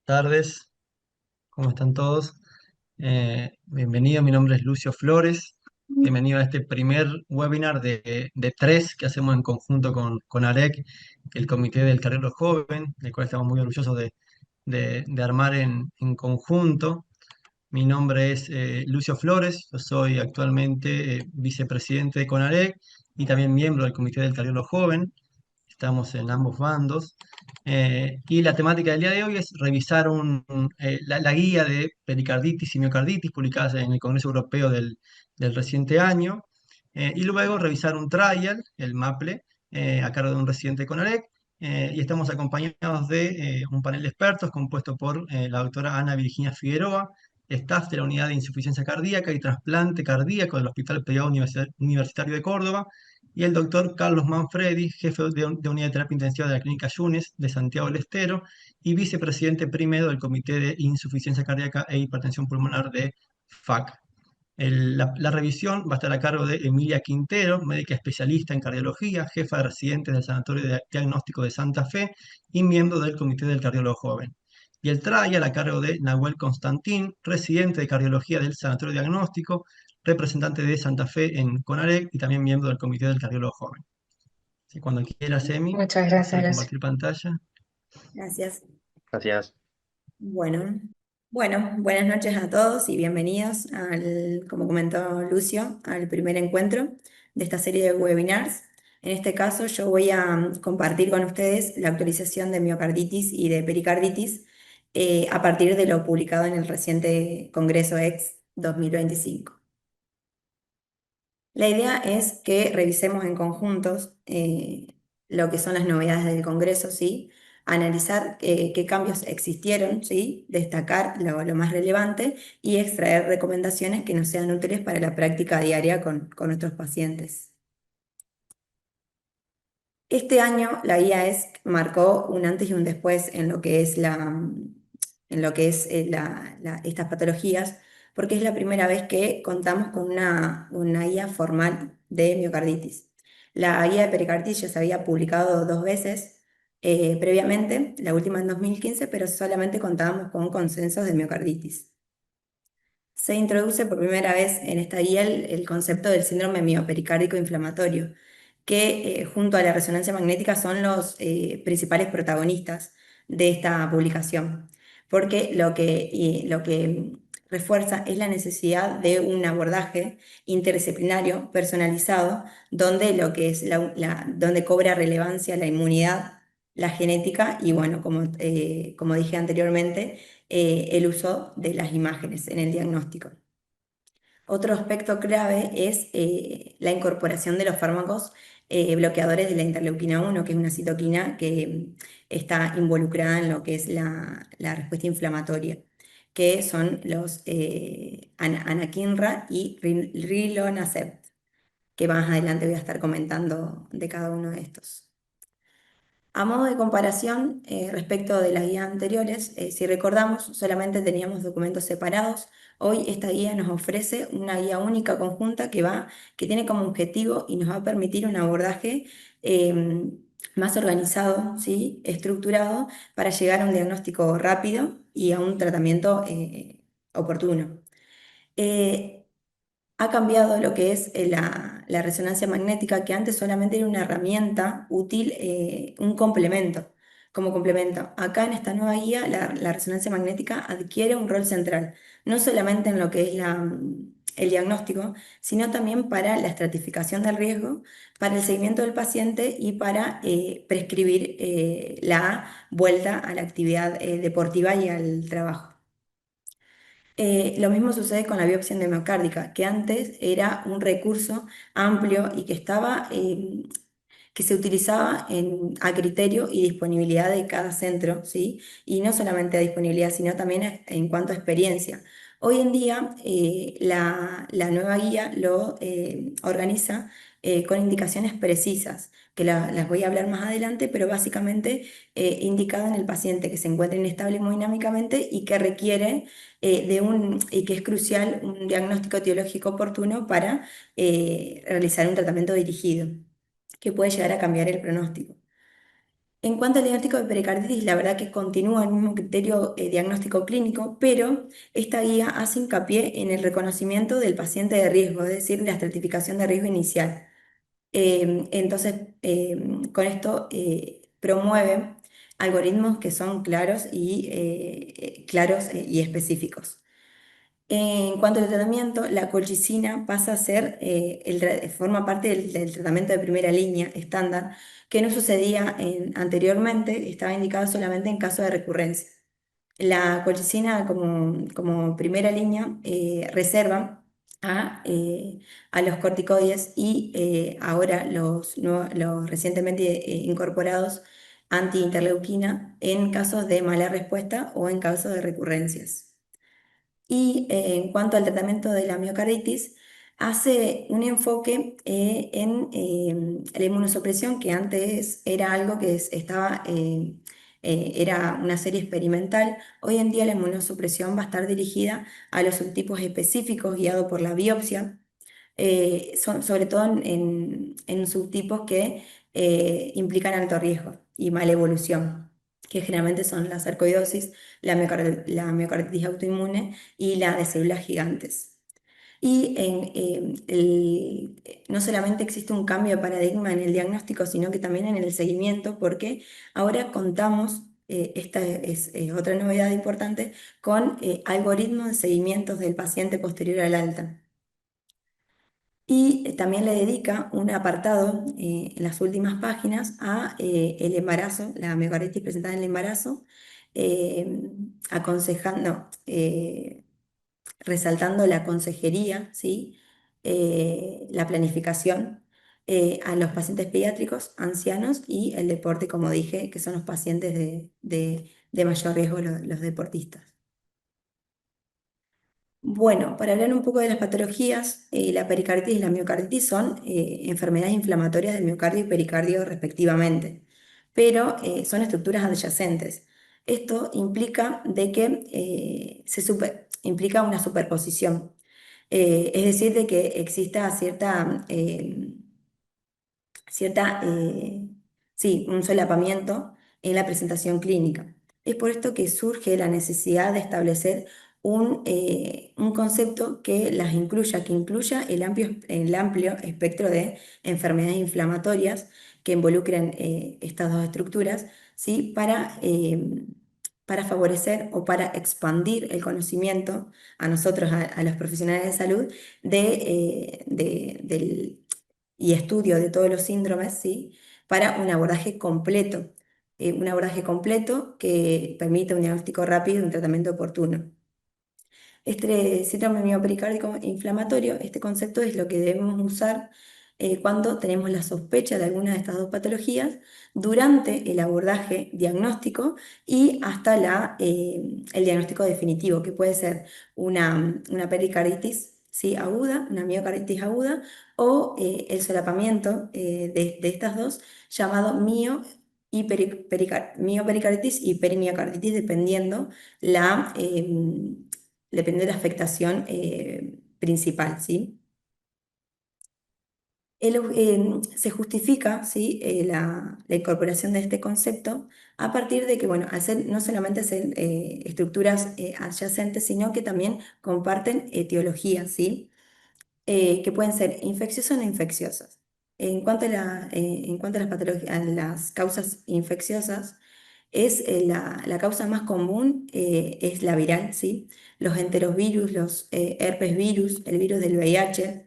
Tardes, ¿cómo están todos? Bienvenido, mi nombre es Lucio Flores. Bienvenido a este primer webinar de tres que hacemos en conjunto con AREC, el Comité del Carrero Joven, del cual estamos muy orgullosos de armar en conjunto. Mi nombre es Lucio Flores, yo soy actualmente vicepresidente de CONAREC y también miembro del Comité del Carrero Joven. Estamos en ambos bandos. Y la temática del día de hoy es revisar la guía de pericarditis y miocarditis publicada en el Congreso Europeo del reciente año, y luego revisar un trial, el MAPLE, a cargo de un residente de CONAREC, y estamos acompañados de un panel de expertos compuesto por la doctora Ana Virginia Figueroa, staff de la Unidad de Insuficiencia Cardíaca y Trasplante Cardíaco del Hospital Privado Universitario de Córdoba, y el doctor Carlos Manfredi, jefe de Unidad de Terapia Intensiva de la Clínica Yunes de Santiago del Estero y vicepresidente primero del Comité de Insuficiencia Cardíaca e Hipertensión Pulmonar de FAC. La revisión va a estar a cargo de Emilia Quintero, médica especialista en cardiología, jefa de residentes del Sanatorio Diagnóstico de Santa Fe y miembro del Comité del Cardiólogo Joven. Y el trial a cargo de Nahuel Constantín, residente de cardiología del Sanatorio Diagnóstico, representante de Santa Fe en CONAREC y también miembro del Comité del Cardiólogo Joven. Si cuando quieras, Emi, Muchas gracias, puedes Lucio. compartir pantalla. Gracias. Gracias. Bueno, buenas noches a todos y bienvenidos como comentó Lucio, al primer encuentro de esta serie de webinars. En este caso yo voy a compartir con ustedes la actualización de miocarditis y de pericarditis a partir de lo publicado en el reciente Congreso EX 2025. La idea es que revisemos en conjuntos lo que son las novedades del Congreso, ¿sí? Analizar qué cambios existieron, ¿sí? Destacar lo más relevante y extraer recomendaciones que nos sean útiles para la práctica diaria con nuestros pacientes. Este año la IAES marcó un antes y un después en lo que es estas patologías, porque es la primera vez que contamos con una guía formal de miocarditis. La guía de pericarditis ya se había publicado 2 veces previamente, la última en 2015, pero solamente contábamos con consensos de miocarditis. Se introduce por primera vez en esta guía el concepto del síndrome miopericardico inflamatorio, que junto a la resonancia magnética son los principales protagonistas de esta publicación, porque lo que refuerza es la necesidad de un abordaje interdisciplinario, personalizado, donde donde cobra relevancia la inmunidad, la genética y, bueno, como dije anteriormente, el uso de las imágenes en el diagnóstico. Otro aspecto clave es la incorporación de los fármacos bloqueadores de la interleuquina 1, que es una citoquina que está involucrada en lo que es la respuesta inflamatoria, que son los anakinra y rilonacept, que más adelante voy a estar comentando de cada uno de estos. A modo de comparación, respecto de las guías anteriores, si recordamos, solamente teníamos documentos separados. Hoy esta guía nos ofrece una guía única conjunta que tiene como objetivo y nos va a permitir un abordaje más organizado, ¿sí? Estructurado, para llegar a un diagnóstico rápido y a un tratamiento oportuno. Ha cambiado lo que es la resonancia magnética, que antes solamente era una herramienta útil, un complemento, como complemento. Acá en esta nueva guía, la resonancia magnética adquiere un rol central, no solamente en lo que es el diagnóstico, sino también para la estratificación del riesgo, para el seguimiento del paciente y para prescribir la vuelta a la actividad deportiva y al trabajo. Lo mismo sucede con la biopsia endomiocárdica, que antes era un recurso amplio y que se utilizaba a criterio y disponibilidad de cada centro, ¿sí? Y no solamente a disponibilidad, sino también en cuanto a experiencia. Hoy en día, la nueva guía lo organiza con indicaciones precisas, que las voy a hablar más adelante, pero básicamente indicado en el paciente que se encuentra inestable hemodinámicamente y que requiere y que es crucial un diagnóstico etiológico oportuno para realizar un tratamiento dirigido, que puede llegar a cambiar el pronóstico. En cuanto al diagnóstico de pericarditis, la verdad que continúa el mismo criterio diagnóstico clínico, pero esta guía hace hincapié en el reconocimiento del paciente de riesgo, es decir, la estratificación de riesgo inicial. Con esto promueve algoritmos que son claros y específicos. En cuanto al tratamiento, la colchicina pasa a ser, forma parte del tratamiento de primera línea estándar, que no sucedía anteriormente, estaba indicado solamente en caso de recurrencia. La colchicina como primera línea reserva a los corticoides y ahora los recientemente incorporados anti-interleuquina en casos de mala respuesta o en casos de recurrencias. Y en cuanto al tratamiento de la miocarditis, hace un enfoque en la inmunosupresión, que antes era algo que era una serie experimental. Hoy en día la inmunosupresión va a estar dirigida a los subtipos específicos guiado por la biopsia, sobre todo en subtipos que implican alto riesgo y mala evolución, que generalmente son la sarcoidosis, la miocarditis autoinmune y la de células gigantes. Y no solamente existe un cambio de paradigma en el diagnóstico, sino que también en el seguimiento, porque ahora contamos, esta es otra novedad importante, con algoritmos de seguimientos del paciente posterior al alta. Y también le dedica un apartado en las últimas páginas a el embarazo, la miocarditis presentada en el embarazo, aconsejando, resaltando la consejería, ¿sí? La planificación a los pacientes pediátricos, ancianos y el deporte, como dije, que son los pacientes de mayor riesgo, los deportistas. Bueno, para hablar un poco de las patologías, la pericarditis y la miocarditis son enfermedades inflamatorias del miocardio y pericardio respectivamente, pero son estructuras adyacentes. Esto implica de que implica una superposición, es decir, de que exista sí, un solapamiento en la presentación clínica. Es por esto que surge la necesidad de establecer un concepto que las incluya, que incluya el amplio espectro de enfermedades inflamatorias que involucren estas dos estructuras, ¿sí? Para favorecer o para expandir el conocimiento a nosotros, a los profesionales de salud, y estudio de todos los síndromes, ¿sí? Para un abordaje completo que permita un diagnóstico rápido y un tratamiento oportuno. Este síndrome miopericardico inflamatorio, este concepto es lo que debemos usar cuando tenemos la sospecha de alguna de estas dos patologías durante el abordaje diagnóstico y hasta el diagnóstico definitivo, que puede ser una pericarditis, ¿sí? Aguda, una miocarditis aguda o el solapamiento de estas dos llamado miopericarditis y perimiocarditis, depende de la afectación principal, ¿sí? Se justifica, ¿sí? La incorporación de este concepto a partir de que, bueno, no solamente ser estructuras adyacentes, sino que también comparten etiologías, ¿sí? Que pueden ser infecciosas o no infecciosas. En cuanto a a las causas infecciosas, la causa más común es la viral, ¿sí? Los enterovirus, los herpes virus, el virus del VIH,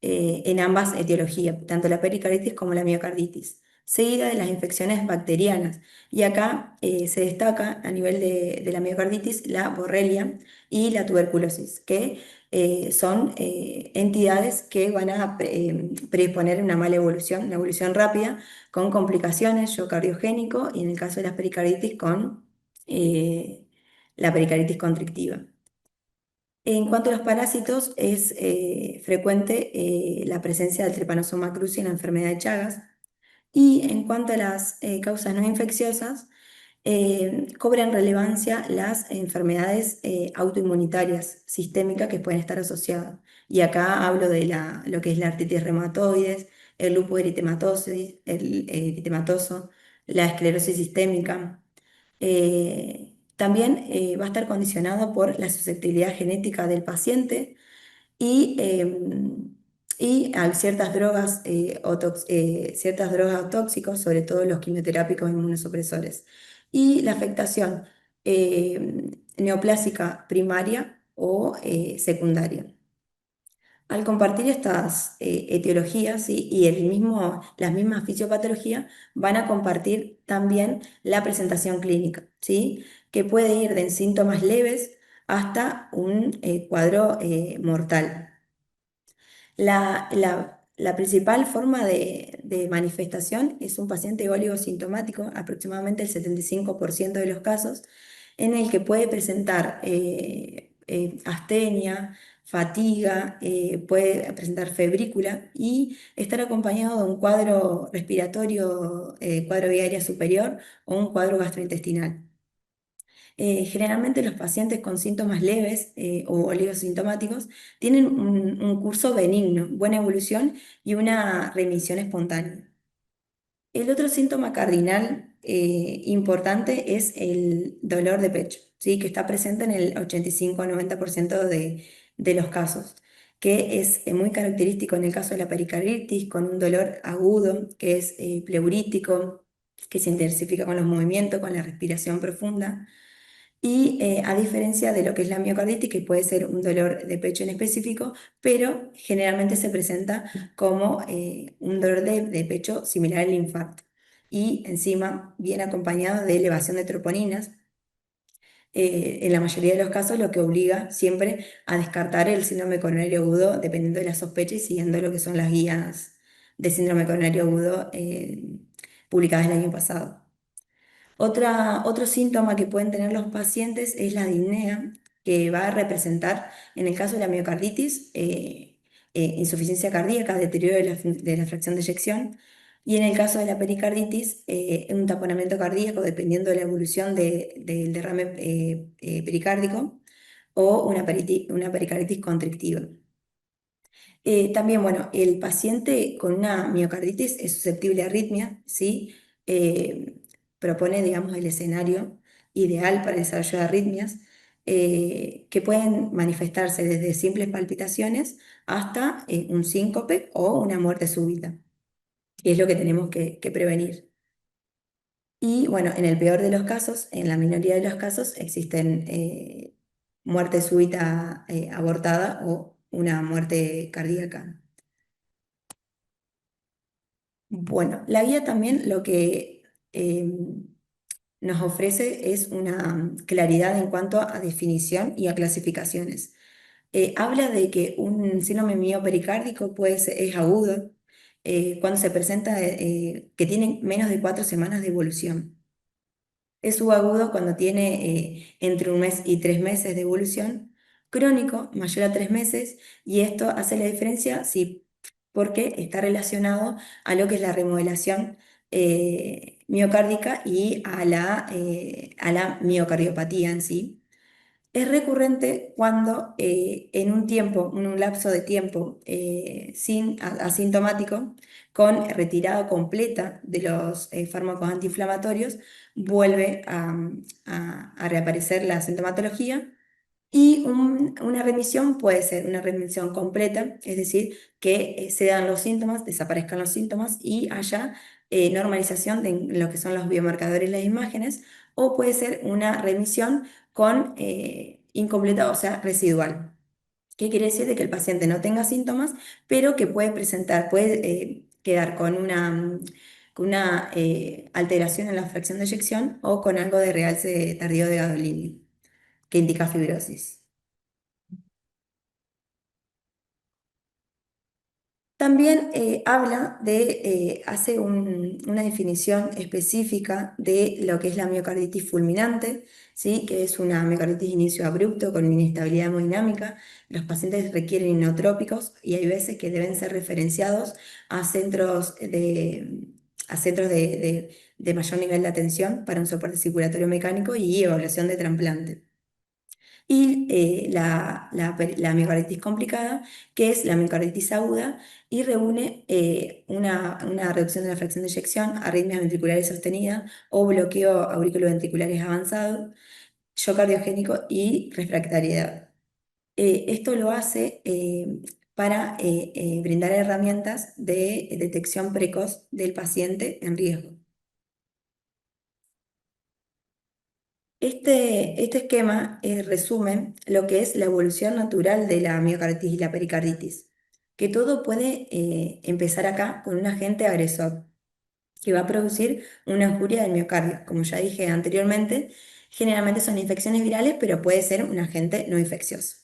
en ambas etiologías, tanto la pericarditis como la miocarditis, seguida de las infecciones bacterianas. Y acá se destaca a nivel de la miocarditis la borrelia y la tuberculosis, que son entidades que van a predisponer una mala evolución, una evolución rápida, con complicaciones, shock cardiogénico, y en el caso de las pericarditis con eh, la pericarditis constrictiva. En cuanto a los parásitos, es frecuente la presencia del Trypanosoma cruzi en la enfermedad de Chagas. Y en cuanto a las causas no infecciosas, cobran relevancia las enfermedades autoinmunitarias sistémicas que pueden estar asociadas. Y acá hablo de lo que es la artritis reumatoides, el lupus eritematoso, la esclerosis sistémica. También va a estar condicionado por la susceptibilidad genética del paciente y, hay ciertas drogas, ciertas drogas tóxicos, sobre todo los quimioterápicos inmunosupresores, y la afectación neoplásica primaria o secundaria. Al compartir estas etiologías, ¿sí? Y las mismas fisiopatologías, van a compartir también la presentación clínica, ¿sí? Que puede ir de síntomas leves hasta un cuadro mortal. La principal forma de manifestación es un paciente oligosintomático, aproximadamente el 75% de los casos, en el que puede presentar astenia, fatiga, puede presentar febrícula y estar acompañado de un cuadro respiratorio, cuadro vía aérea superior o un cuadro gastrointestinal. Generalmente los pacientes con síntomas leves o oligosintomáticos tienen un curso benigno, buena evolución y una remisión espontánea. El otro síntoma cardinal importante es el dolor de pecho, ¿sí? Que está presente en el 85-90% de los casos, que es muy característico en el caso de la pericarditis, con un dolor agudo, que es pleurítico, que se intensifica con los movimientos, con la respiración profunda. Y a diferencia de lo que es la miocarditis, que puede ser un dolor de pecho en específico, pero generalmente se presenta como un dolor de pecho similar al infarto. Y encima viene acompañado de elevación de troponinas, en la mayoría de los casos, lo que obliga siempre a descartar el síndrome coronario agudo, dependiendo de la sospecha y siguiendo lo que son las guías de síndrome coronario agudo publicadas el año pasado. Otro síntoma que pueden tener los pacientes es la disnea, que va a representar, en el caso de la miocarditis, insuficiencia cardíaca, deterioro de la fracción de eyección, y en el caso de la pericarditis, un taponamiento cardíaco, dependiendo de la evolución del derrame pericárdico, o una pericarditis constrictiva. También, bueno, el paciente con una miocarditis es susceptible a arritmia, ¿sí? Eh, Propone, digamos, el escenario ideal para el desarrollo de arritmias, que pueden manifestarse desde simples palpitaciones hasta un síncope o una muerte súbita, que es lo que tenemos que prevenir. Y bueno, en el peor de los casos, en la minoría de los casos, existen muerte súbita abortada o una muerte cardíaca. Bueno, la guía también lo que nos ofrece es una claridad en cuanto a definición y a clasificaciones. Habla de que un síndrome miopericárdico es agudo cuando se presenta, que tiene menos de 4 semanas de evolución. Es subagudo cuando tiene entre 1 mes y 3 meses de evolución, crónico mayor a 3 meses, y esto hace la diferencia, sí, porque está relacionado a lo que es la remodelación miocárdica y a la miocardiopatía en sí. Es recurrente cuando en un lapso de tiempo asintomático, con retirada completa de los fármacos antiinflamatorios, vuelve a reaparecer la sintomatología y una remisión puede ser una remisión completa, es decir, que se dan los síntomas, desaparezcan los síntomas y haya normalización de lo que son los biomarcadores y las imágenes, o puede ser una remisión con incompleta, o sea, residual. ¿Qué quiere decir? De que el paciente no tenga síntomas, pero que puede quedar con una alteración en la fracción de eyección o con algo de realce tardío de gadolinio, que indica fibrosis. También hace una definición específica de lo que es la miocarditis fulminante, ¿sí? Que es una miocarditis de inicio abrupto con inestabilidad hemodinámica. Los pacientes requieren inotrópicos y hay veces que deben ser referenciados a centros de mayor nivel de atención para un soporte circulatorio mecánico y evaluación de trasplante. y la miocarditis complicada, que es la miocarditis aguda y reúne una reducción de la fracción de eyección, arritmias ventriculares sostenidas o bloqueo auriculoventriculares avanzado, shock cardiogénico y refractariedad. Esto lo hace para brindar herramientas de detección precoz del paciente en riesgo. Este esquema resume lo que es la evolución natural de la miocarditis y la pericarditis, que todo puede empezar acá con un agente agresor que va a producir una injuria del miocardio. Como ya dije anteriormente, generalmente son infecciones virales, pero puede ser un agente no infeccioso.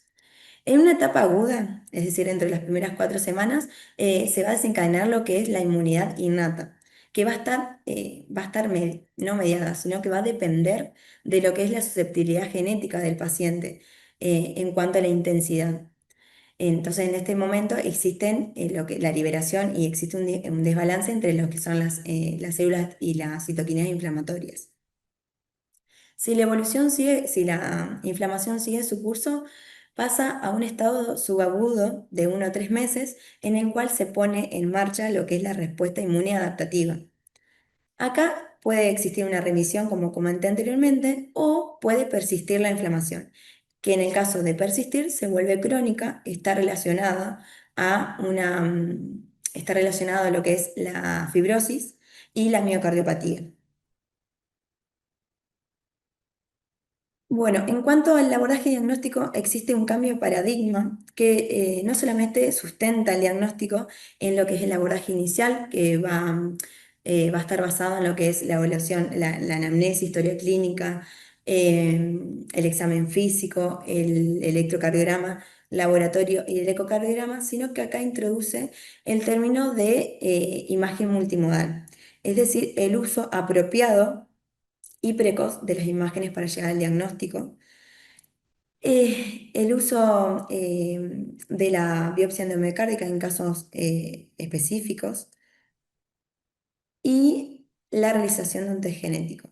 En una etapa aguda, es decir, entre las primeras 4 semanas, se va a desencadenar lo que es la inmunidad innata, que va a estar no mediada, sino que va a depender de lo que es la susceptibilidad genética del paciente en cuanto a la intensidad. Entonces, en este momento existen la liberación y existe un desbalance entre lo que son las células y las citoquinas inflamatorias. Si la inflamación sigue su curso, pasa a un estado subagudo de 1 a 3 meses en el cual se pone en marcha lo que es la respuesta inmune adaptativa. Acá puede existir una remisión, como comenté anteriormente, o puede persistir la inflamación, que en el caso de persistir se vuelve crónica, está relacionada a lo que es la fibrosis y la miocardiopatía. Bueno, en cuanto al abordaje diagnóstico, existe un cambio de paradigma que no solamente sustenta el diagnóstico en lo que es el abordaje inicial, que va a estar basado en lo que es la evaluación, la anamnesis, historia clínica, el examen físico, el electrocardiograma, laboratorio y el ecocardiograma, sino que acá introduce el término de imagen multimodal, es decir, el uso apropiado y precoz de las imágenes para llegar al diagnóstico. El uso de la biopsia endomiocárdica en casos específicos y la realización de un test genético.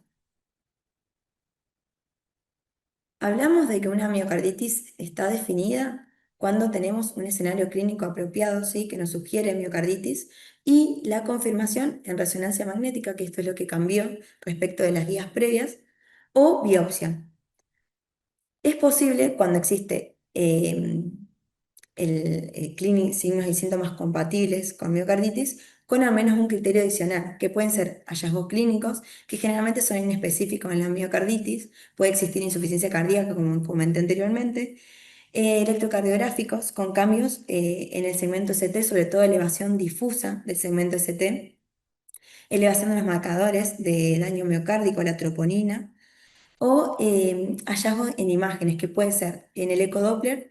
Hablamos de que una miocarditis está definida cuando tenemos un escenario clínico apropiado, ¿sí? Que nos sugiere miocarditis y la confirmación en resonancia magnética, que esto es lo que cambió respecto de las guías previas, o biopsia. Es posible cuando existe signos y síntomas compatibles con miocarditis, con al menos un criterio adicional, que pueden ser hallazgos clínicos, que generalmente son inespecíficos en la miocarditis, puede existir insuficiencia cardíaca, como comenté anteriormente, electrocardiográficos con cambios en el segmento ST, sobre todo elevación difusa del segmento ST, elevación de los marcadores de daño miocárdico, la troponina, o hallazgos en imágenes, que puede ser en el ecodoppler,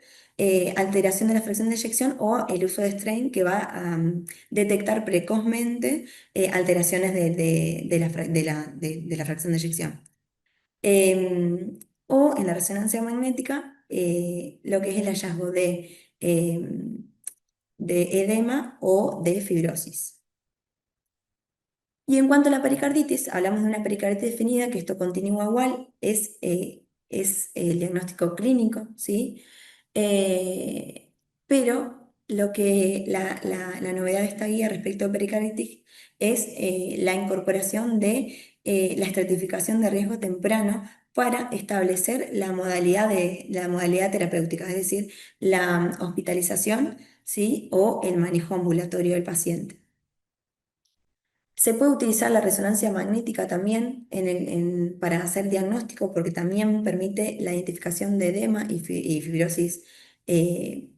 alteración de la fracción de eyección o el uso de strain que va a detectar precozmente alteraciones de la fracción de eyección. O en la resonancia magnética, lo que es el hallazgo de edema o de fibrosis. Y en cuanto a la pericarditis, hablamos de una pericarditis definida, que esto continúa igual, es el diagnóstico clínico, ¿sí? Eh, pero la novedad de esta guía respecto a pericarditis es la incorporación de la estratificación de riesgo temprano para establecer la modalidad terapéutica, es decir, la hospitalización, ¿sí? O el manejo ambulatorio del paciente. Se puede utilizar la resonancia magnética también para hacer diagnóstico, porque también permite la identificación de edema y fibrosis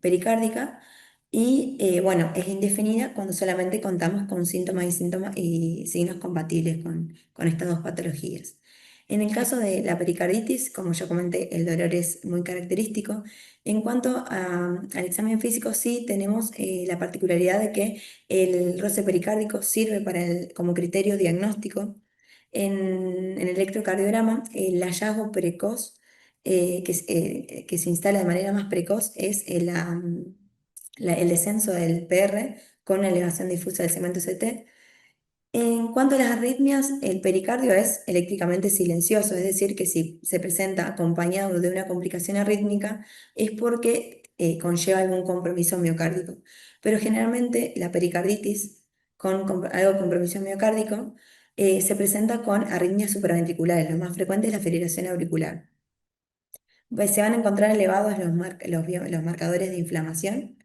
pericárdica. Y bueno, es indefinida cuando solamente contamos con síntomas y signos compatibles con estas dos patologías. En el caso de la pericarditis, como ya comenté, el dolor es muy característico. En cuanto al examen físico, sí tenemos la particularidad de que el roce pericárdico sirve como criterio diagnóstico. En el electrocardiograma, el hallazgo precoz que se instala de manera más precoz es el descenso del PR con una elevación difusa del segmento CT. En cuanto a las arritmias, el pericardio es eléctricamente silencioso, es decir, que si se presenta acompañado de una complicación arrítmica es porque conlleva algún compromiso miocárdico. Pero generalmente la pericarditis con algo de compromiso miocárdico se presenta con arritmias supraventriculares. Lo más frecuente es la fibrilación auricular. Pues se van a encontrar elevados los marcadores de inflamación,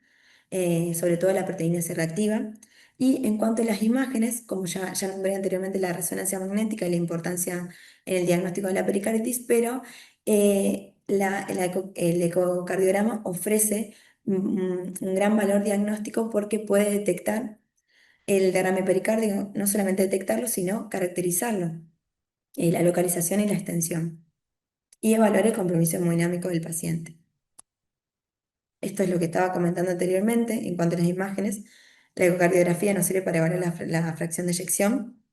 sobre todo la proteína C reactiva. Y en cuanto a las imágenes, como ya nombré anteriormente la resonancia magnética y la importancia en el diagnóstico de la pericarditis, pero el ecocardiograma ofrece un gran valor diagnóstico porque puede detectar el derrame pericárdico, no solamente detectarlo, sino caracterizarlo, la localización y la extensión, y evaluar el compromiso hemodinámico del paciente. Esto es lo que estaba comentando anteriormente en cuanto a las imágenes. La ecocardiografía nos sirve para evaluar la fracción de eyección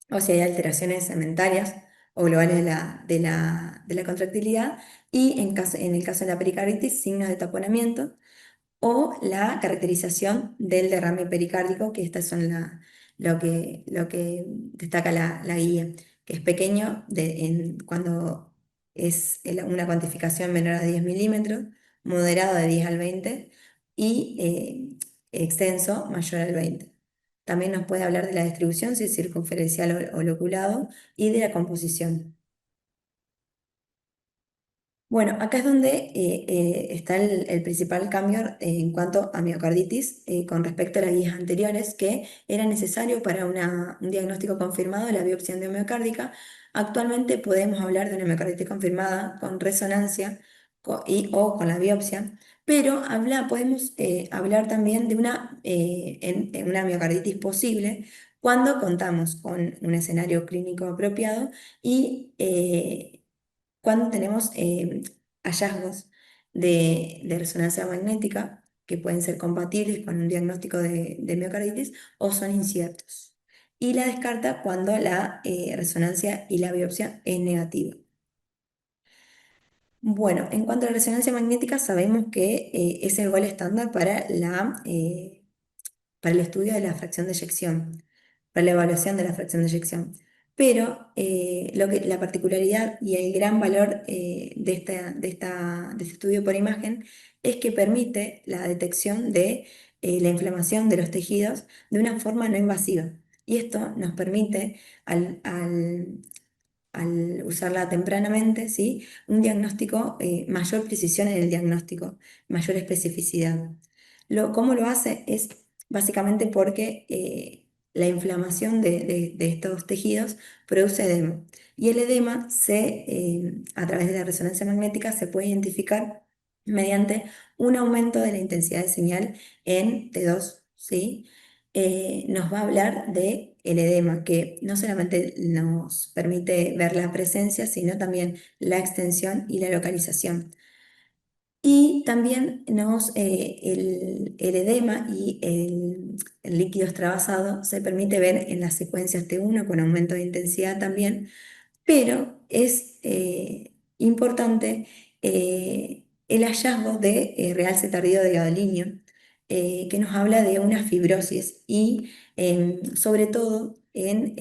o si hay alteraciones segmentarias o globales de la contractilidad y en el caso de la pericarditis, signos de taponamiento o la caracterización del derrame pericárdico, que estas son lo que destaca la guía, que es pequeño cuando es una cuantificación menor a 10 milímetros, moderado de 10 al 20 y extenso mayor al 20. También nos puede hablar de la distribución, si es circunferencial o loculado, y de la composición. Bueno, acá es donde está el principal cambio en cuanto a miocarditis con respecto a las guías anteriores, que era necesario para un diagnóstico confirmado de la biopsia endomiocárdica. Actualmente podemos hablar de una miocarditis confirmada con resonancia o con la biopsia, pero podemos hablar también de una miocarditis posible cuando contamos con un escenario clínico apropiado y cuando tenemos hallazgos de resonancia magnética que pueden ser compatibles con un diagnóstico de miocarditis o son inciertos. Y la descarta cuando la resonancia y la biopsia es negativa. Bueno, en cuanto a la resonancia magnética, sabemos que es el gol estándar para el estudio de la fracción de eyección, para la evaluación de la fracción de eyección. Pero la particularidad y el gran valor de este estudio por imagen es que permite la detección de la inflamación de los tejidos de una forma no invasiva. Y esto nos permite, al usarla tempranamente, ¿sí? Un diagnóstico, mayor precisión en el diagnóstico, mayor especificidad. ¿Cómo lo hace? Es básicamente porque la inflamación de estos tejidos produce edema. Y el edema a través de la resonancia magnética se puede identificar mediante un aumento de la intensidad de señal en T2, ¿sí? Nos va a hablar de el edema, que no solamente nos permite ver la presencia, sino también la extensión y la localización. Y también el edema y el líquido extravasado se permite ver en las secuencias T1 con aumento de intensidad también, pero es importante el hallazgo de realce tardío de gadolinio, que nos habla de una fibrosis y sobre todo en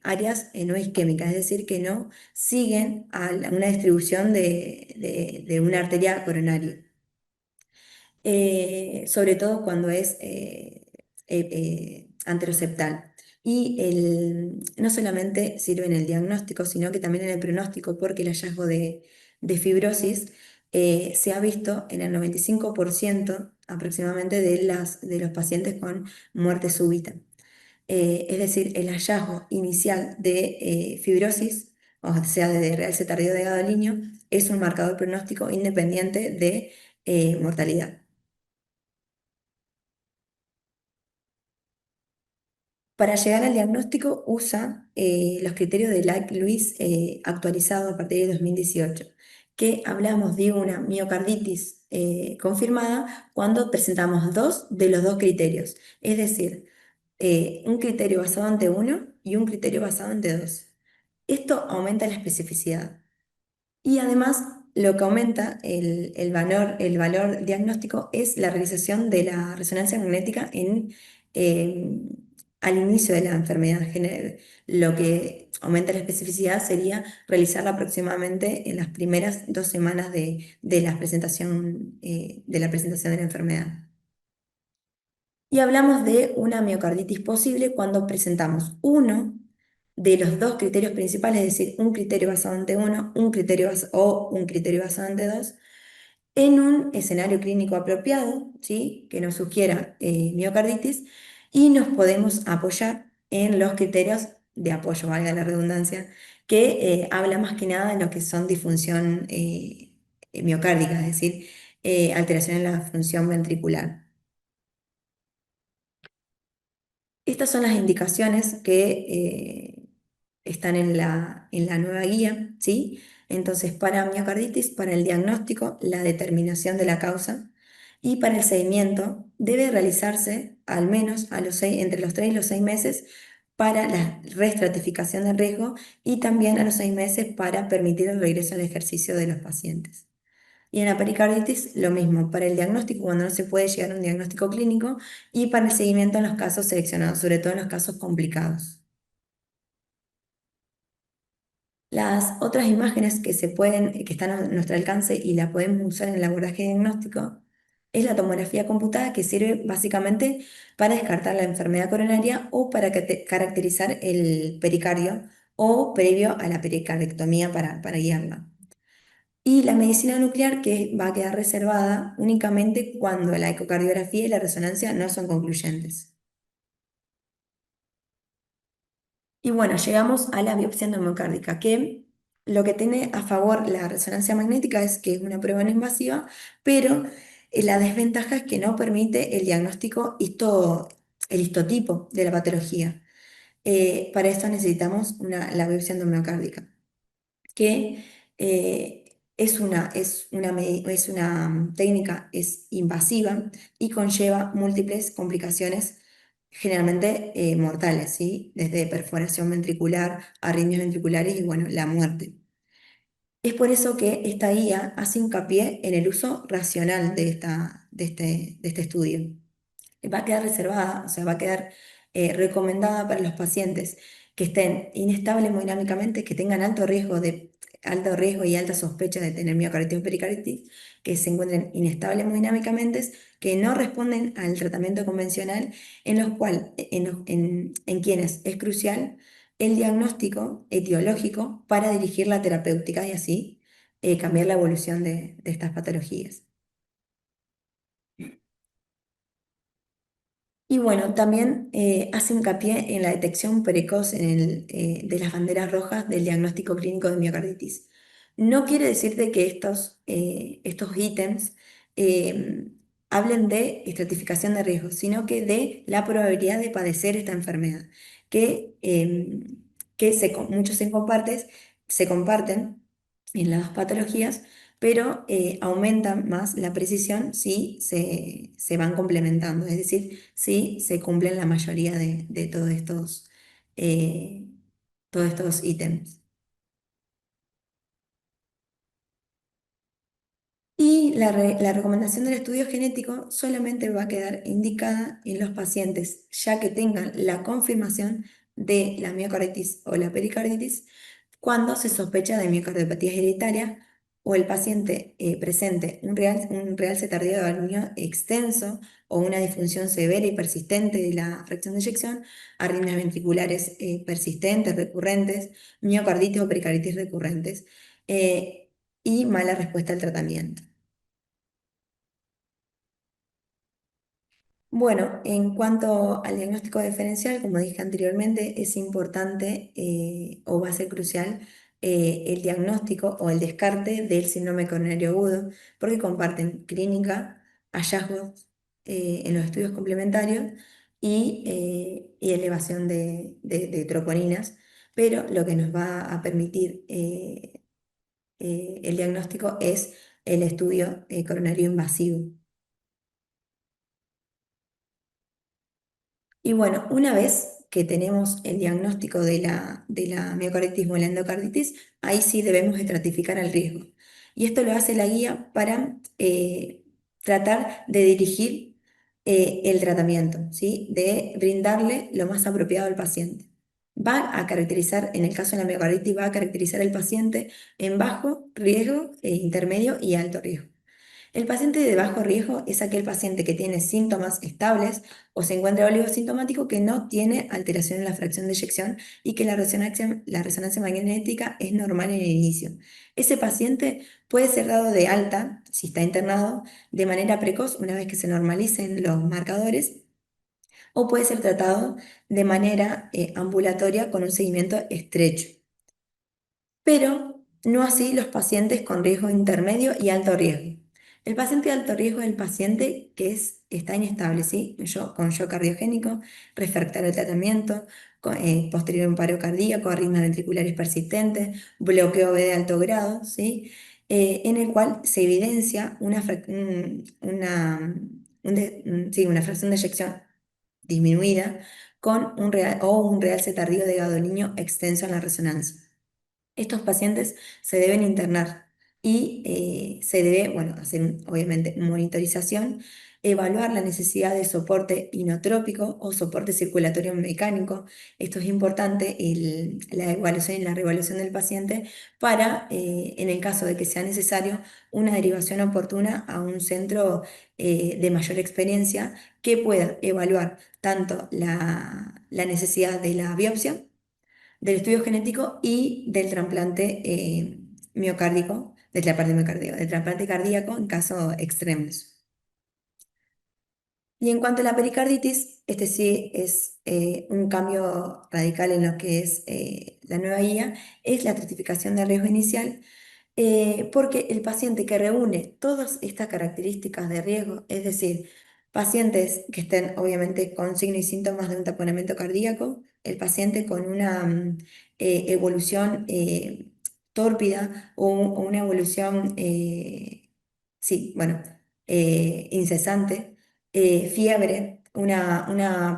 áreas no isquémicas, es decir, que no siguen a una distribución de una arteria coronaria, sobre todo cuando es anteroseptal. Y no solamente sirve en el diagnóstico, sino que también en el pronóstico, porque el hallazgo de fibrosis se ha visto en el 95% aproximadamente de los pacientes con muerte súbita. Es decir, el hallazgo inicial de fibrosis, o sea, de realce tardío de gadolinio, es un marcador pronóstico independiente de mortalidad. Para llegar al diagnóstico usa los criterios de Lake-Lewis actualizados a partir de 2018, que hablamos de una miocarditis confirmada cuando presentamos dos de los dos criterios, es decir, un criterio basado en T1 y un criterio basado en T2. Esto aumenta la especificidad. Y además, lo que aumenta el valor diagnóstico es la realización de la resonancia magnética al inicio de la enfermedad. Lo que aumenta la especificidad sería realizarla aproximadamente en las primeras 2 semanas de la presentación de la enfermedad. Y hablamos de una miocarditis posible cuando presentamos uno de los dos criterios principales, es decir, un criterio basado en T1, o un criterio basado en T2, en un escenario clínico apropiado, ¿sí? Que nos sugiera miocarditis, y nos podemos apoyar en los criterios de apoyo, valga la redundancia, que habla más que nada de lo que son disfunción miocárdica, es decir, alteración en la función ventricular. Estas son las indicaciones que están en la nueva guía, ¿sí? Entonces, para miocarditis, para el diagnóstico, la determinación de la causa y para el seguimiento debe realizarse al menos entre los 3 y los 6 meses para la reestratificación del riesgo y también a los 6 meses para permitir el regreso al ejercicio de los pacientes. Y en la pericarditis, lo mismo, para el diagnóstico cuando no se puede llegar a un diagnóstico clínico y para el seguimiento en los casos seleccionados, sobre todo en los casos complicados. Las otras imágenes que están a nuestro alcance y la podemos usar en el abordaje diagnóstico es la tomografía computada, que sirve básicamente para descartar la enfermedad coronaria o para caracterizar el pericardio o previo a la pericardectomía para guiarla. Y la medicina nuclear, que va a quedar reservada únicamente cuando la ecocardiografía y la resonancia no son concluyentes. Y bueno, llegamos a la biopsia endomiocárdica, que lo que tiene a favor la resonancia magnética es que es una prueba no invasiva, pero la desventaja es que no permite el diagnóstico el histotipo de la patología. Para esto necesitamos la biopsia endomiocárdica, que es una técnica, es invasiva y conlleva múltiples complicaciones, generalmente mortales, ¿sí? Desde perforación ventricular, arritmias ventriculares y bueno, la muerte. Es por eso que esta guía hace hincapié en el uso racional de este estudio. Va a quedar reservada, o sea, va a quedar recomendada para los pacientes que estén inestables hemodinámicamente, que tengan alto riesgo y alta sospecha de tener miocarditis o pericarditis, que se encuentren inestables hemodinámicamente, que no responden al tratamiento convencional, en quienes es crucial el diagnóstico etiológico para dirigir la terapéutica y así cambiar la evolución de estas patologías. Y bueno, también hace hincapié en la detección precoz de las banderas rojas del diagnóstico clínico de miocarditis. No quiere decir de que estos ítems eh, hablen de estratificación de riesgo, sino que de la probabilidad de padecer esta enfermedad, que muchos se comparten en las dos patologías, pero aumentan más la precisión si se van complementando, es decir, si se cumplen la mayoría de eh, todos estos ítems. Y la recomendación del estudio genético solamente va a quedar indicada en los pacientes ya que tengan la confirmación de la miocarditis o la pericarditis cuando se sospecha de miocardiopatía hereditaria o el paciente presente un realce tardío de aluminio extenso o una disfunción severa y persistente de la fracción de eyección, arritmias ventriculares persistentes, recurrentes, miocarditis o pericarditis recurrentes y mala respuesta al tratamiento. Bueno, en cuanto al diagnóstico diferencial, como dije anteriormente, es importante o va a ser crucial el diagnóstico o el descarte del síndrome coronario agudo, porque comparten clínica, hallazgos en los estudios complementarios y elevación de troponinas, pero lo que nos va a permitir el diagnóstico es el estudio coronario invasivo. Y bueno, una vez que tenemos el diagnóstico de la miocarditis o la endocarditis, ahí sí debemos estratificar el riesgo. Y esto lo hace la guía para tratar de dirigir el tratamiento, ¿sí? De brindarle lo más apropiado al paciente. Va a caracterizar, en el caso de la miocarditis, va a caracterizar al paciente en bajo riesgo, intermedio y alto riesgo. El paciente de bajo riesgo es aquel paciente que tiene síntomas estables o se encuentra oligosintomático que no tiene alteración en la fracción de eyección y que la resonancia magnética es normal en el inicio. Ese paciente puede ser dado de alta, si está internado, de manera precoz una vez que se normalicen los marcadores, o puede ser tratado de manera ambulatoria con un seguimiento estrecho, pero no así los pacientes con riesgo intermedio y alto riesgo. El paciente de alto riesgo es el paciente que está inestable, ¿sí? Con shock cardiogénico, refractario al tratamiento, posterior a un paro cardíaco, arritmias ventriculares persistentes, bloqueo B de alto grado, ¿sí? En el cual se evidencia una fracción de eyección disminuida con un realce tardío de gadolinio extenso en la resonancia. Estos pacientes se deben internar y se debe, bueno, hacer obviamente monitorización, evaluar la necesidad de soporte inotrópico o soporte circulatorio mecánico. Esto es importante, la evaluación y la reevaluación del paciente para, en el caso de que sea necesario, una derivación oportuna a un centro de mayor experiencia que pueda evaluar tanto la necesidad de la biopsia, del estudio genético y del trasplante miocárdico, del trasplante cardíaco en casos extremos. Y en cuanto a la pericarditis, este sí es un cambio radical en lo que es la nueva guía, es la estratificación de riesgo inicial, porque el paciente que reúne todas estas características de riesgo, es decir, pacientes que estén obviamente con signos y síntomas de un taponamiento cardíaco, el paciente con una evolución tórpida o una evolución, sí, bueno, incesante, fiebre, una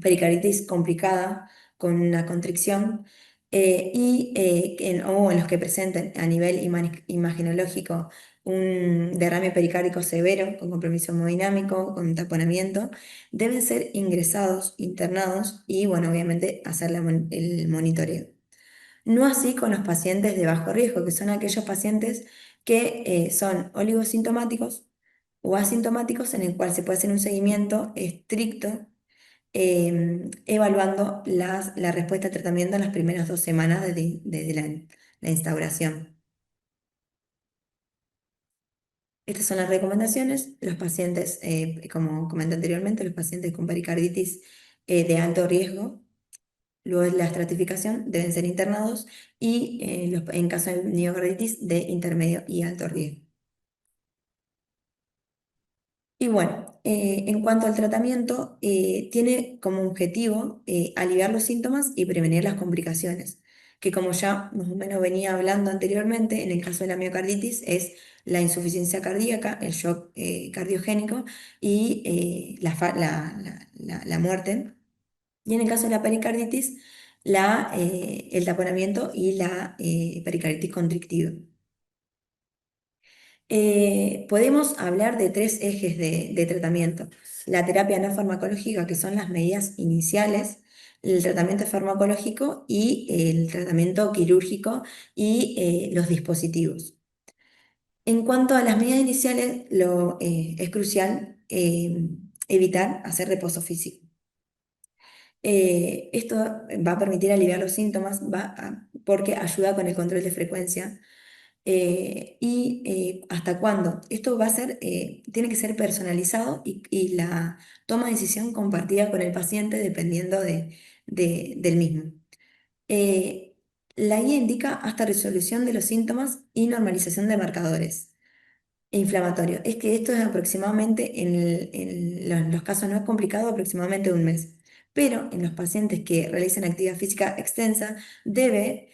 pericarditis complicada con una constricción, o en los que presenten a nivel imagenológico un derrame pericárdico severo con compromiso hemodinámico, con taponamiento, deben ser ingresados, internados y, bueno, obviamente hacer el monitoreo. No así con los pacientes de bajo riesgo, que son aquellos pacientes que son oligosintomáticos o asintomáticos en el cual se puede hacer un seguimiento estricto, evaluando la respuesta al tratamiento en las primeras 2 semanas desde la instauración. Estas son las recomendaciones. Los pacientes, como comenté anteriormente, los pacientes con pericarditis de alto riesgo, luego de la estratificación, deben ser internados y en caso de miocarditis de intermedio y alto riesgo. Y bueno, en cuanto al tratamiento, tiene como objetivo aliviar los síntomas y prevenir las complicaciones, que como ya más o menos venía hablando anteriormente, en el caso de la miocarditis es la insuficiencia cardíaca, el shock cardiogénico y la muerte. Y en el caso de la pericarditis, el taponamiento y la pericarditis constrictiva. Podemos hablar de 3 ejes de tratamiento. La terapia no farmacológica, que son las medidas iniciales, el tratamiento farmacológico y el tratamiento quirúrgico y los dispositivos. En cuanto a las medidas iniciales, es crucial evitar hacer reposo físico. Esto va a permitir aliviar los síntomas porque ayuda con el control de frecuencia. ¿Hasta cuándo? Esto tiene que ser personalizado y la toma de decisión compartida con el paciente dependiendo del mismo. Eh, la guía indica hasta resolución de los síntomas y normalización de marcadores inflamatorio. Es que esto es aproximadamente, los casos no es complicado, aproximadamente un mes. Pero en los pacientes que realizan actividad física extensa, debe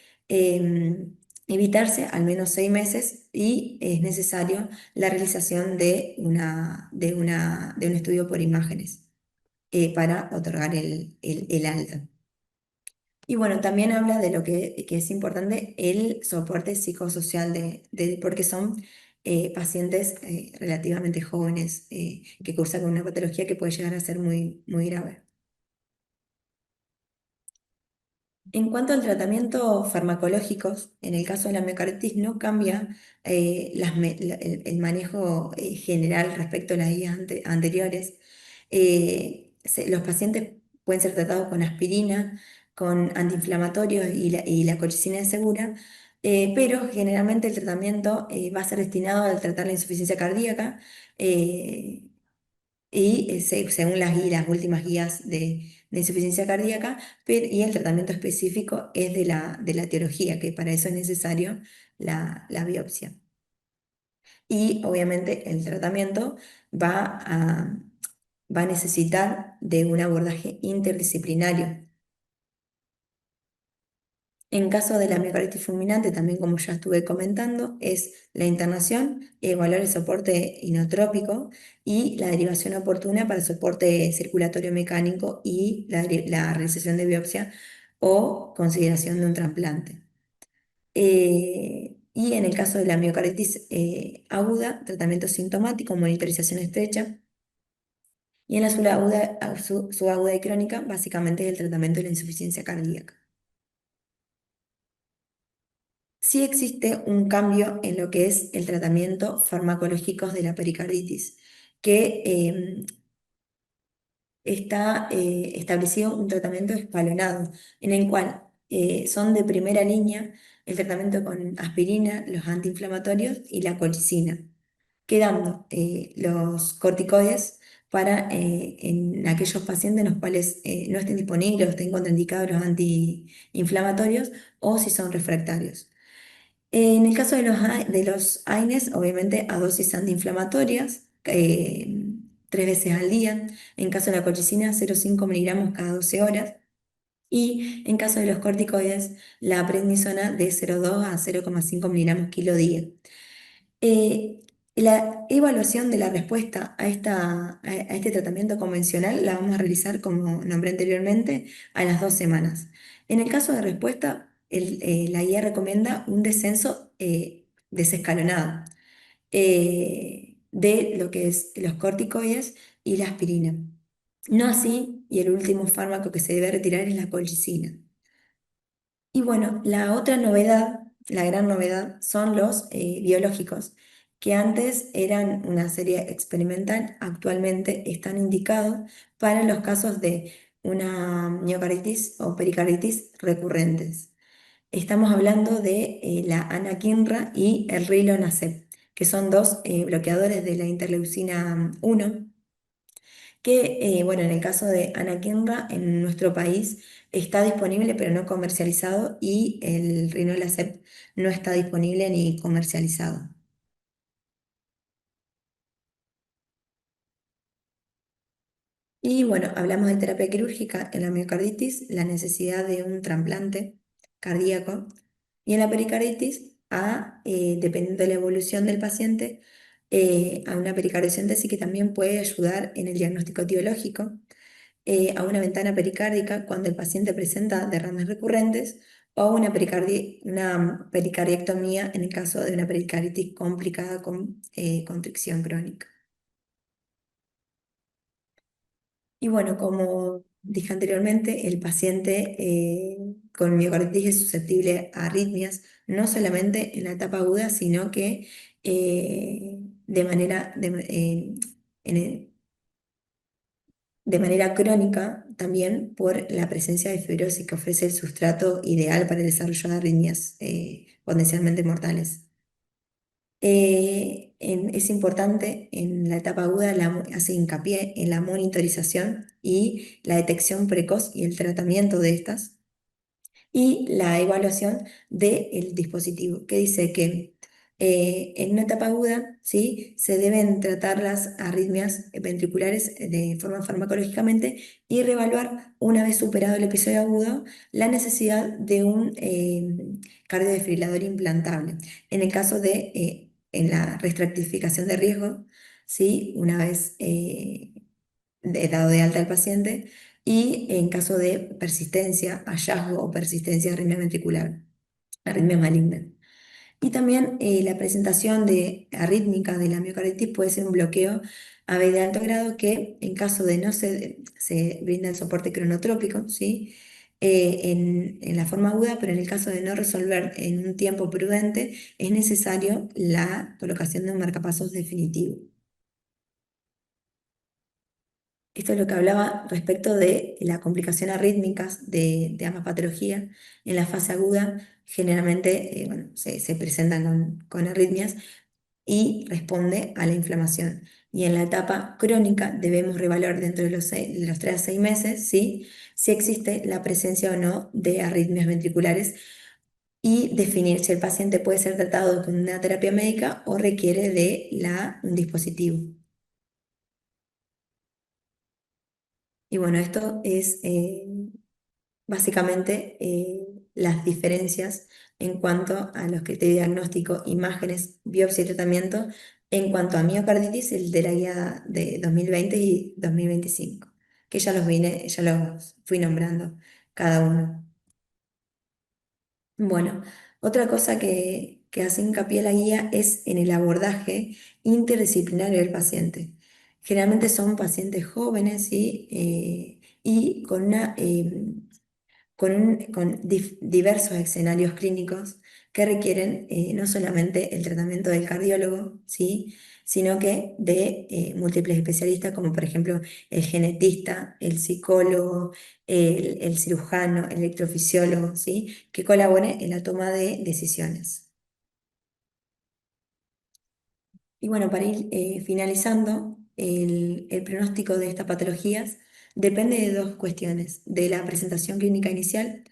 evitarse al menos 6 meses y es necesario la realización de un estudio por imágenes para otorgar el alta. Y bueno, también habla de lo que es importante, el soporte psicosocial porque son pacientes relativamente jóvenes que cursan con una patología que puede llegar a ser muy, muy grave. En cuanto al tratamiento farmacológico, en el caso de la miocarditis no cambia el manejo general respecto a las guías anteriores. Los pacientes pueden ser tratados con aspirina, con antiinflamatorios y la colchicina es segura, pero generalmente el tratamiento va a ser destinado a tratar la insuficiencia cardíaca. eh, según las últimas guías de insuficiencia cardíaca, y el tratamiento específico es de la etiología, que para eso es necesario la biopsia. Y obviamente el tratamiento va a, va a necesitar de un abordaje interdisciplinario. En caso de la miocarditis fulminante, también como ya estuve comentando, es la internación, evaluar el soporte inotrópico y la derivación oportuna para soporte circulatorio mecánico y la realización de biopsia o consideración de un trasplante. Y en el caso de la miocarditis aguda, tratamiento sintomático, monitorización estrecha. Y en la subaguda y crónica, básicamente es el tratamiento de la insuficiencia cardíaca. Sí existe un cambio en lo que es el tratamiento farmacológico de la pericarditis, que está establecido un tratamiento escalonado, en el cual son de primera línea el tratamiento con aspirina, los antiinflamatorios y la colchicina, quedando los corticoides para en aquellos pacientes en los cuales no estén disponibles o estén contraindicados los antiinflamatorios o si son refractarios. En el caso de de los AINES, obviamente a dosis antiinflamatorias, 3 veces al día. En caso de la colchicina, 0,5 miligramos cada 12 horas. Y en caso de los corticoides, la prednisona de 0,2 a 0,5 miligramos kilo día. La evaluación de la respuesta a este tratamiento convencional la vamos a realizar, como nombré anteriormente, a las 2 semanas. En el caso de respuesta, la guía recomienda un descenso desescalonado de lo que es los corticoides y la aspirina. No así, y el último fármaco que se debe retirar es la colchicina. Y bueno, la otra novedad, la gran novedad, son los biológicos, que antes eran una serie experimental, actualmente están indicados para los casos de una miocarditis o pericarditis recurrentes. Estamos hablando de la anakinra y el rilonacept, que son dos bloqueadores de la interleucina 1 que, bueno, en el caso de anakinra, en nuestro país está disponible pero no comercializado y el Rinolacept no está disponible ni comercializado. Y bueno, hablamos de terapia quirúrgica en la miocarditis, la necesidad de un trasplante cardíaco y en la pericarditis, dependiendo de la evolución del paciente, a una pericardiocentesis que también puede ayudar en el diagnóstico etiológico a una ventana pericárdica cuando el paciente presenta derrames recurrentes o una pericardiectomía en el caso de una pericarditis complicada con constricción crónica. Y bueno, como dije anteriormente, el paciente con miocarditis es susceptible a arritmias, no solamente en la etapa aguda, sino que de manera, en, de manera crónica también por la presencia de fibrosis que ofrece el sustrato ideal para el desarrollo de arritmias potencialmente mortales. Es importante en la etapa aguda, hace hincapié en la monitorización y la detección precoz y el tratamiento de estas y la evaluación del dispositivo, que dice que en una etapa aguda, ¿sí? Se deben tratar las arritmias ventriculares de forma farmacológicamente y reevaluar, una vez superado el episodio agudo, la necesidad de un cardiodesfibrilador implantable. En el caso de, en la reestratificación de riesgo, ¿sí? Una vez dado de alta al paciente, y en caso de persistencia, hallazgo o persistencia de arritmia ventricular, arritmia maligna. Y también la presentación de arrítmica de la miocarditis puede ser un bloqueo AV de alto grado que en caso de no se brinda el soporte cronotrópico, ¿sí? En la forma aguda, pero en el caso de no resolver en un tiempo prudente, es necesario la colocación de un marcapasos definitivo. Esto es lo que hablaba respecto de la complicación arrítmicas de ambas patologías. En la fase aguda, generalmente bueno, se presentan con arritmias y responde a la inflamación. Y en la etapa crónica debemos revaluar dentro de de los 3 a 6 meses, ¿sí? Si existe la presencia o no de arritmias ventriculares y definir si el paciente puede ser tratado con una terapia médica o requiere de un dispositivo. Y bueno, esto es básicamente las diferencias en cuanto a los criterios de diagnóstico, imágenes, biopsia y tratamiento, en cuanto a miocarditis, el de la guía de 2020 y 2025, que ya los fui nombrando cada uno. Bueno, otra cosa que hace hincapié la guía es en el abordaje interdisciplinario del paciente. Generalmente son pacientes jóvenes, ¿sí? Y con diversos escenarios clínicos que requieren no solamente el tratamiento del cardiólogo, ¿sí? Sino que de múltiples especialistas, como por ejemplo el genetista, el psicólogo, el cirujano, el electrofisiólogo, ¿sí? Que colaboren en la toma de decisiones. Y bueno, para ir finalizando, el pronóstico de estas patologías depende de dos cuestiones, de la presentación clínica inicial.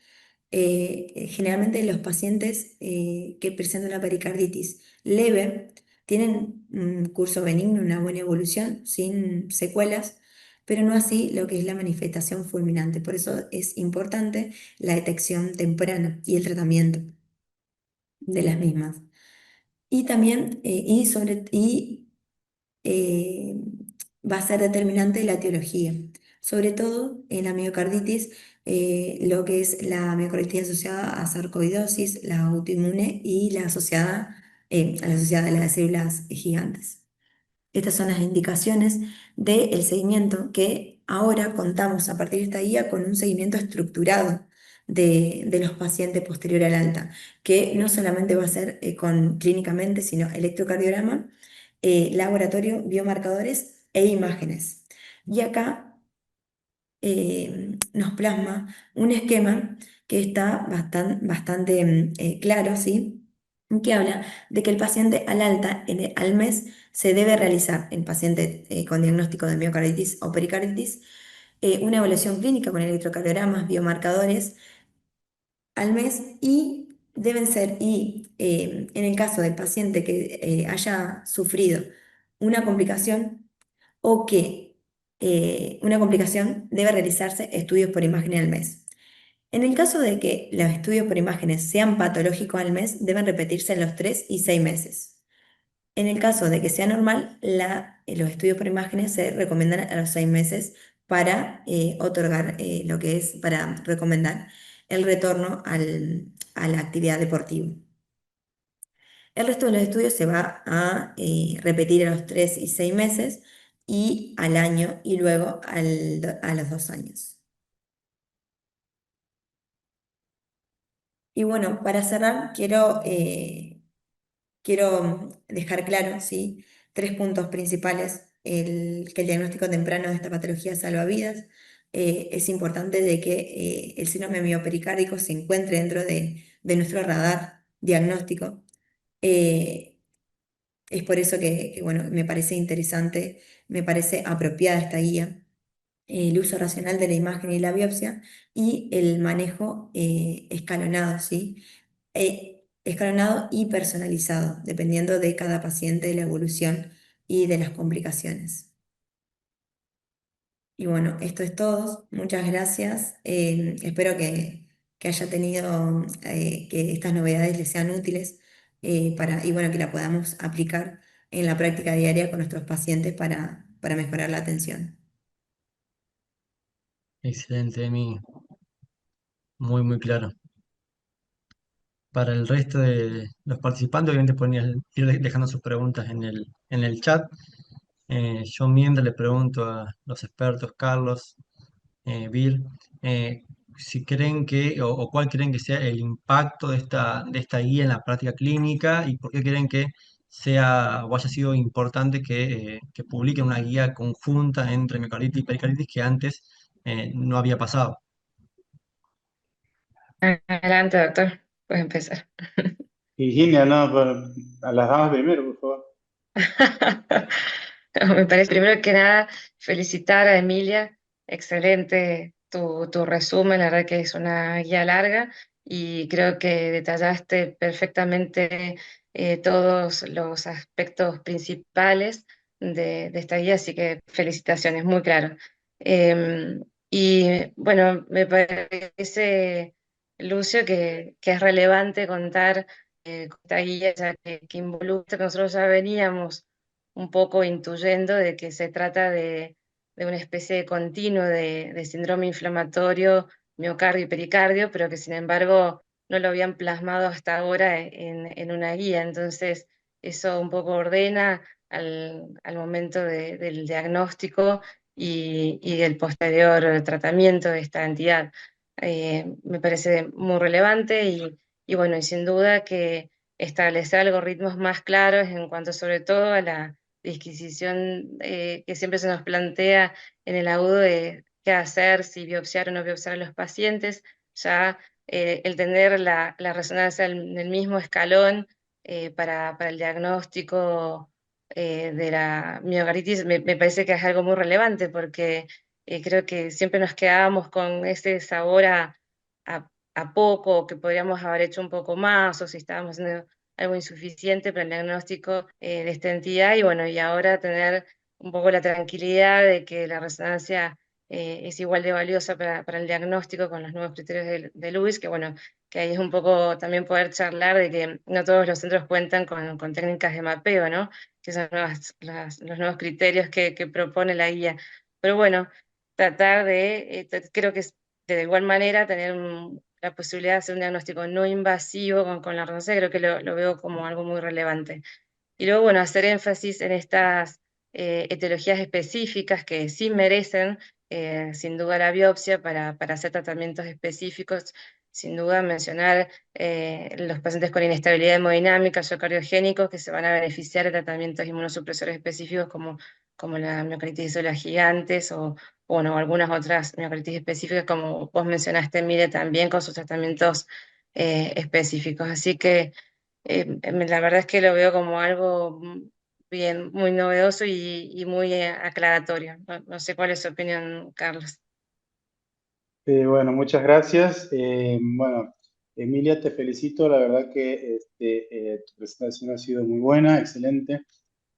Generalmente los pacientes que presentan una pericarditis leve tienen un curso benigno, una buena evolución, sin secuelas, pero no así lo que es la manifestación fulminante. Por eso es importante la detección temprana y el tratamiento de las mismas. Y también, eh, va a ser determinante la etiología, sobre todo en la miocarditis, lo que es la miocarditis asociada a sarcoidosis, la autoinmune y la asociada a la asociada a las células gigantes. Estas son las indicaciones del seguimiento que ahora contamos a partir de esta guía con un seguimiento estructurado de los pacientes posterior al alta, que no solamente va a ser clínicamente, sino electrocardiograma, laboratorio, biomarcadores e imágenes. Y acá nos plasma un esquema que está bastante claro, ¿sí? Que habla de que el paciente al alta al mes se debe realizar, en paciente con diagnóstico de miocarditis o pericarditis, una evaluación clínica con electrocardiogramas, biomarcadores al mes y deben ser, y en el caso del paciente que haya sufrido una complicación o que una complicación debe realizarse estudios por imagen al mes. En el caso de que los estudios por imágenes sean patológicos al mes, deben repetirse en los 3 y 6 meses. En el caso de que sea normal, los estudios por imágenes se recomiendan a los 6 meses para otorgar lo que es, para recomendar el retorno a la actividad deportiva. El resto de los estudios se va a repetir a los 3 y 6 meses y al año y luego a los 2 años. Y bueno, para cerrar, quiero dejar claro, ¿sí? 3 puntos principales. Que el diagnóstico temprano de esta patología salva vidas. Es importante de que el síndrome miopericardico se encuentre dentro de nuestro radar diagnóstico. Eh, es por eso bueno, me parece interesante, me parece apropiada esta guía, el uso racional de la imagen y la biopsia y el manejo escalonado, ¿sí? Escalonado y personalizado, dependiendo de cada paciente, de la evolución y de las complicaciones. Y bueno, esto es todo. Muchas gracias. Espero que haya tenido, que estas novedades les sean útiles y bueno, que la podamos aplicar en la práctica diaria con nuestros pacientes para mejorar la atención. Excelente, Emi. Muy, muy claro. para el resto de los participantes, obviamente pueden ir dejando sus preguntas en el chat. Yo mientras le pregunto a los expertos, Carlos, Vir, eh, si creen que, o cuál creen que sea el impacto de esta guía en la práctica clínica y por qué creen que sea o haya sido importante que publiquen una guía conjunta entre miocarditis y pericarditis que antes no había pasado. Adelante, doctor. Puedes empezar. Virginia, no, a las damas primero, por favor. Me parece, primero que nada, felicitar a Emilia. Excelente tu resumen, la verdad que es una guía larga y creo que detallaste perfectamente todos los aspectos principales de esta guía, así que felicitaciones, muy claro. Y bueno, me parece, Lucio, que es relevante contar con esta guía ya que involucra, que nosotros ya veníamos un poco intuyendo de que se trata de una especie de continuo de síndrome inflamatorio, miocardio y pericardio, pero que sin embargo no lo habían plasmado hasta ahora en una guía. Entonces, eso un poco ordena al momento del diagnóstico y el posterior tratamiento de esta entidad. Me parece muy relevante y bueno, y sin duda que establecer algoritmos más claros en cuanto sobre todo a la disquisición que siempre se nos plantea en el agudo de qué hacer, si biopsiar o no biopsiar a los pacientes, ya el tener la resonancia en el mismo escalón para el diagnóstico de la miocarditis me parece que es algo muy relevante porque creo que siempre nos quedábamos con ese sabor a poco, que podríamos haber hecho un poco más, o si estábamos haciendo algo insuficiente para el diagnóstico de esta entidad, y bueno, y ahora tener un poco la tranquilidad de que la resonancia es igual de valiosa para el diagnóstico con los nuevos criterios de Lewis, que bueno, que ahí es un poco también poder charlar de que no todos los centros cuentan con técnicas de mapeo, ¿no? Que son los nuevos criterios que propone la guía. Pero bueno, tratar de, creo que es de igual manera tener la posibilidad de hacer un diagnóstico no invasivo con la resonancia, creo que lo veo como algo muy relevante. Y luego, bueno, hacer énfasis en estas etiologías específicas que sí merecen, sin duda, la biopsia para hacer tratamientos específicos. Sin duda, mencionar los pacientes con inestabilidad hemodinámica o cardiogénicos que se van a beneficiar de tratamientos inmunosupresores específicos como la miocarditis de células gigantes o bueno, algunas otras miocarditis específicas, como vos mencionaste, Mire, también con sus tratamientos específicos. Así que la verdad es que lo veo como algo bien, muy novedoso y muy aclaratorio. No sé cuál es su opinión, Carlos. Bueno, muchas gracias. Bueno, Emilia, te felicito. La verdad que tu presentación ha sido muy buena, excelente.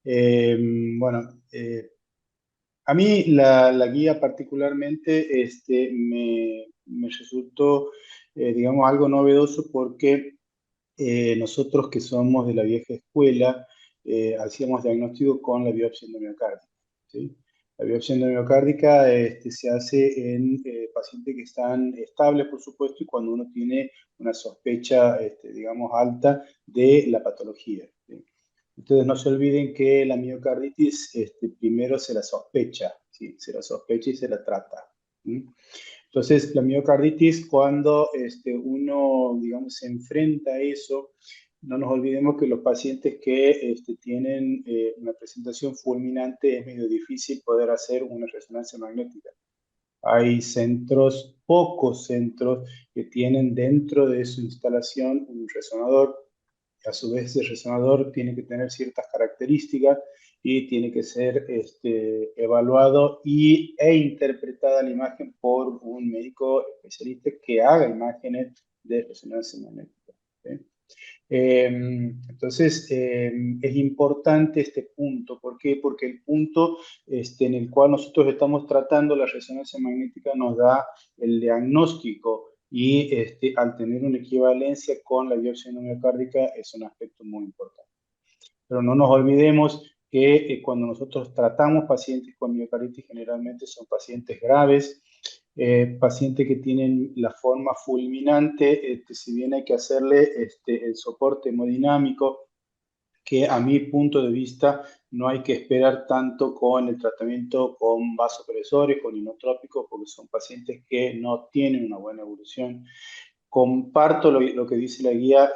Eh, bueno, a mí la guía particularmente me resultó, digamos, algo novedoso porque nosotros que somos de la vieja escuela, hacíamos diagnóstico con la biopsia endomiocárdica, ¿sí? La biopsia endomiocárdica se hace en pacientes que están estables, por supuesto, y cuando uno tiene una sospecha, digamos, alta de la patología, ¿sí? Entonces no se olviden que la miocarditis primero se la sospecha, ¿sí? Se la sospecha y se la trata. ¿Sí? Entonces, la miocarditis, cuando uno, digamos, se enfrenta a eso, no nos olvidemos que los pacientes que tienen una presentación fulminante es medio difícil poder hacer una resonancia magnética. Hay centros, pocos centros, que tienen dentro de su instalación un resonador. A su vez, el resonador tiene que tener ciertas características y tiene que ser evaluado e interpretada la imagen por un médico especialista que haga imágenes de resonancia magnética. ¿Sí? Es importante este punto. ¿Por qué? Porque el punto en el cual nosotros estamos tratando la resonancia magnética nos da el diagnóstico y al tener una equivalencia con la biopsia endomiocárdica es un aspecto muy importante. Pero no nos olvidemos que cuando nosotros tratamos pacientes con miocarditis generalmente son pacientes graves Pacientes que tienen la forma fulminante, si bien hay que hacerle el soporte hemodinámico, que a mi punto de vista no hay que esperar tanto con el tratamiento con vasopresores, con inotrópicos, porque son pacientes que no tienen una buena evolución. Comparto lo que dice la guía,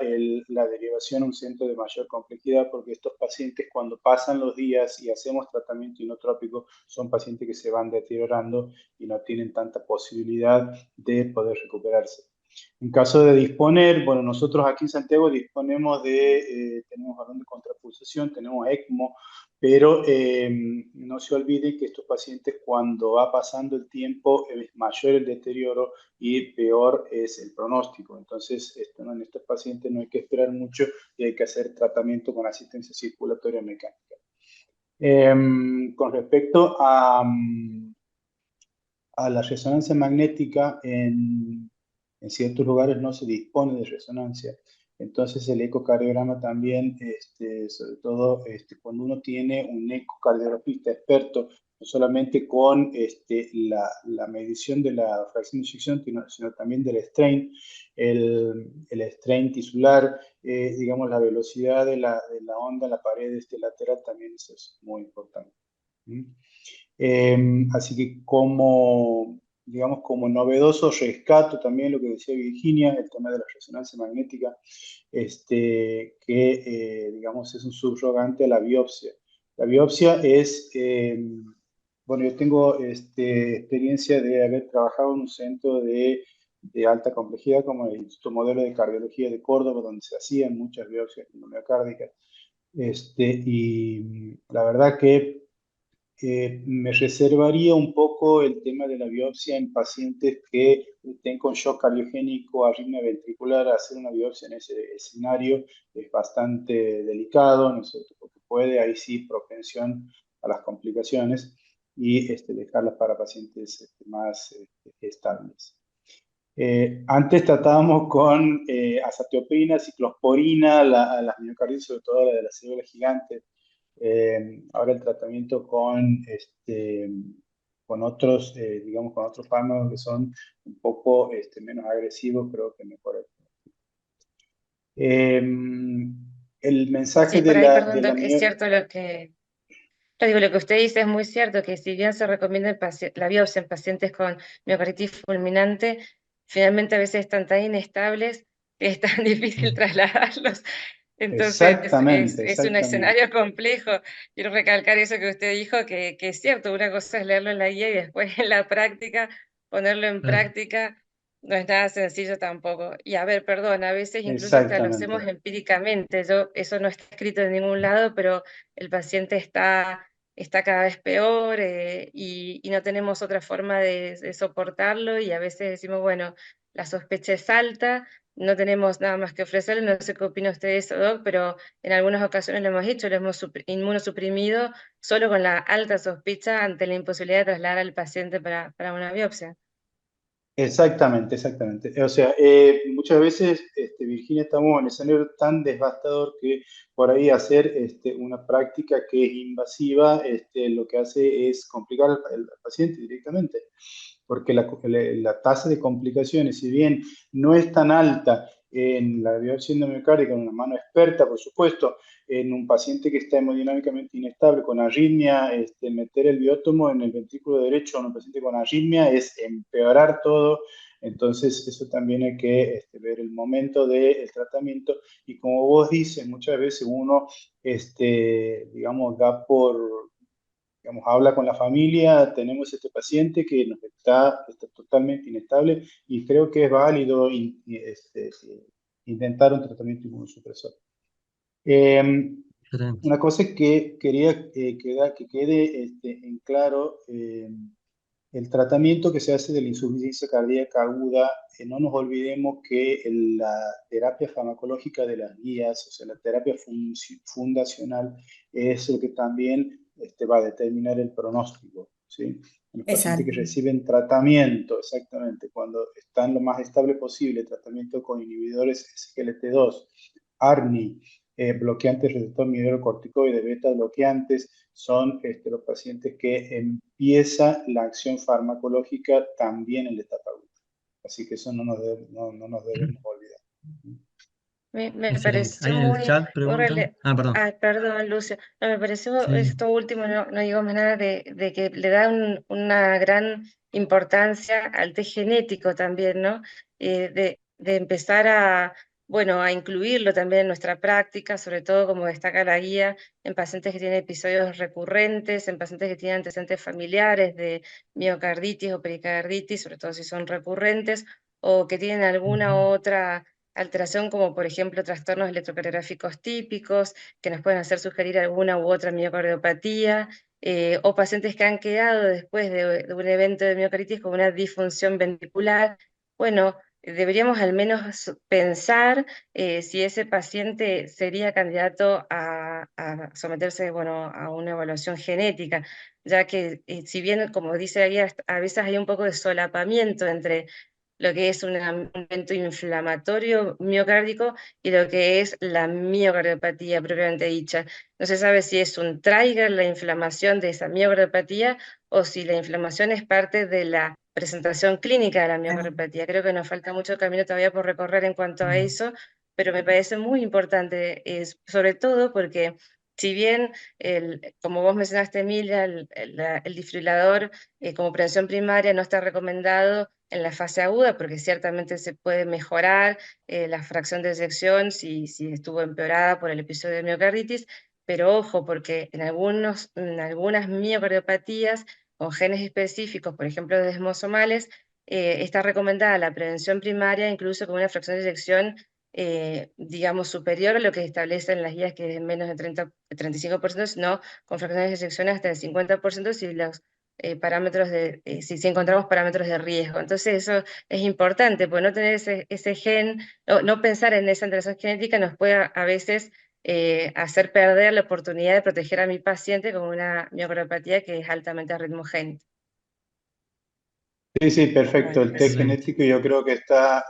la derivación a un centro de mayor complejidad, porque estos pacientes cuando pasan los días y hacemos tratamiento inotrópico son pacientes que se van deteriorando y no tienen tanta posibilidad de poder recuperarse. En caso de disponer, bueno, nosotros aquí en Santiago disponemos tenemos balón de contrapulsación, tenemos ECMO, pero no se olvide que estos pacientes cuando va pasando el tiempo es mayor el deterioro y peor es el pronóstico. Entonces, en estos pacientes no hay que esperar mucho y hay que hacer tratamiento con asistencia circulatoria mecánica. Con respecto a la resonancia magnética, en ciertos lugares no se dispone de resonancia. Entonces el ecocardiograma también, sobre todo cuando uno tiene un ecocardiografista experto, no solamente con la medición de la fracción de eyección, sino también del strain, el strain tisular, digamos la velocidad de la onda en la pared lateral también eso es muy importante. ¿Mm? Así que digamos, como novedoso rescato también lo que decía Virginia, el tema de la resonancia magnética, que digamos es un subrogante a la biopsia. La biopsia es, bueno, yo tengo experiencia de haber trabajado en un centro de alta complejidad como el Instituto Modelo de Cardiología de Córdoba, donde se hacían muchas biopsias miocárdicas. Y la verdad que me reservaría un poco el tema de la biopsia en pacientes que estén con shock cardiogénico, arritmia ventricular. Hacer una biopsia en ese escenario es bastante delicado, ¿no es cierto? Porque puede, ahí sí, propensión a las complicaciones y dejarlas para pacientes más estables. Antes tratábamos con azatioprina, ciclosporina, las miocarditis, sobre todo la de las células gigantes. Ahora el tratamiento con otros, digamos, con otros fármacos que son un poco menos agresivos, creo que mejora. El mensaje Sí, por ahí, perdón, de la Doc, es cierto lo digo, lo que usted dice es muy cierto, que si bien se recomienda la biopsia en pacientes con miocarditis fulminante, finalmente a veces están tan inestables que es tan difícil trasladarlos. Entonces Exactamente, es un exactamente. escenario complejo. Quiero recalcar eso que usted dijo, que es cierto, una cosa es leerlo en la guía y después en la práctica, ponerlo en Claro. práctica, no es nada sencillo tampoco. Y a ver, perdón, a veces incluso hasta lo hacemos Exactamente. empíricamente. Eso no está escrito en ningún lado, pero el paciente está cada vez peor, y no tenemos otra forma de soportarlo, y a veces decimos, bueno, la sospecha es alta, no tenemos nada más que ofrecerle. No sé qué opina usted de eso, Doc, pero en algunas ocasiones lo hemos hecho, lo hemos inmunosuprimido solo con la alta sospecha ante la imposibilidad de trasladar al paciente para una biopsia. Exactamente, exactamente. O sea, muchas veces, Virginia, estamos en un escenario tan devastador que por ahí hacer una práctica que es invasiva, lo que hace es complicar al paciente directamente, porque la tasa de complicaciones, si bien no es tan alta en la biopsia endomiocárdica, en una mano experta, por supuesto, en un paciente que está hemodinámicamente inestable, con arritmia, meter el biótomo en el ventrículo derecho en un paciente con arritmia es empeorar todo. Entonces, eso también hay que ver el momento del tratamiento. Y como vos dices, muchas veces uno, digamos, digamos, habla con la familia, tenemos este paciente que está totalmente inestable y creo que es válido intentar un tratamiento inmunosupresor. Excelente. Una cosa que quería que quede en claro, el tratamiento que se hace de la insuficiencia cardíaca aguda, no nos olvidemos que la terapia farmacológica de las guías, o sea, la terapia fundacional, es lo que también va a determinar el pronóstico, ¿sí? En los pacientes que Exacto. reciben tratamiento, exactamente, cuando están lo más estable posible, tratamiento con inhibidores SGLT2, ARNI, bloqueantes receptor mineralocorticoide beta bloqueantes son los pacientes que empieza la acción farmacológica también en la etapa aguda. Así que eso no nos debemos olvidar. Me Excelente. pareció Ahí en el chat preguntan. Perdón. Perdón, Lucio. No, me pareció Sí. esto último, no digo más nada, de que le da una gran importancia al test genético también, ¿no? De empezar bueno, a incluirlo también en nuestra práctica, sobre todo como destaca la guía, en pacientes que tienen episodios recurrentes, en pacientes que tienen antecedentes familiares de miocarditis o pericarditis, sobre todo si son recurrentes, o que tienen alguna otra alteración como por ejemplo trastornos electrocardiográficos típicos que nos pueden hacer sugerir alguna u otra miocardiopatía, o pacientes que han quedado después de un evento de miocarditis con una disfunción ventricular. Bueno, deberíamos al menos pensar si ese paciente sería candidato a someterse, bueno, a una evaluación genética, ya que si bien, como dice la guía, a veces hay un poco de solapamiento entre lo que es un evento inflamatorio miocárdico y lo que es la miocardiopatía propiamente dicha. No se sabe si es un trigger la inflamación de esa miocardiopatía o si la inflamación es parte de la presentación clínica de la miocardiopatía. Creo que nos falta mucho camino todavía por recorrer en cuanto a eso, pero me parece muy importante, sobre todo porque si bien, como vos mencionaste, Emilia, el desfibrilador como prevención primaria no está recomendado en la fase aguda, porque ciertamente se puede mejorar la fracción de eyección si estuvo empeorada por el episodio de miocarditis, pero ojo, porque en algunas miocardiopatías con genes específicos, por ejemplo, desmosomales, está recomendada la prevención primaria, incluso con una fracción de eyección, digamos, superior a lo que establecen las guías, que es menos de 35%, sino con fracciones de eyección hasta el 50% si los parámetros si encontramos parámetros de riesgo. Entonces eso es importante, porque no tener ese gen, no pensar en esa alteración genética nos puede a veces hacer perder la oportunidad de proteger a mi paciente con una miocardiopatía que es altamente arritmogénica. Sí, sí, perfecto. Bueno, El test Excelente. genético yo creo que está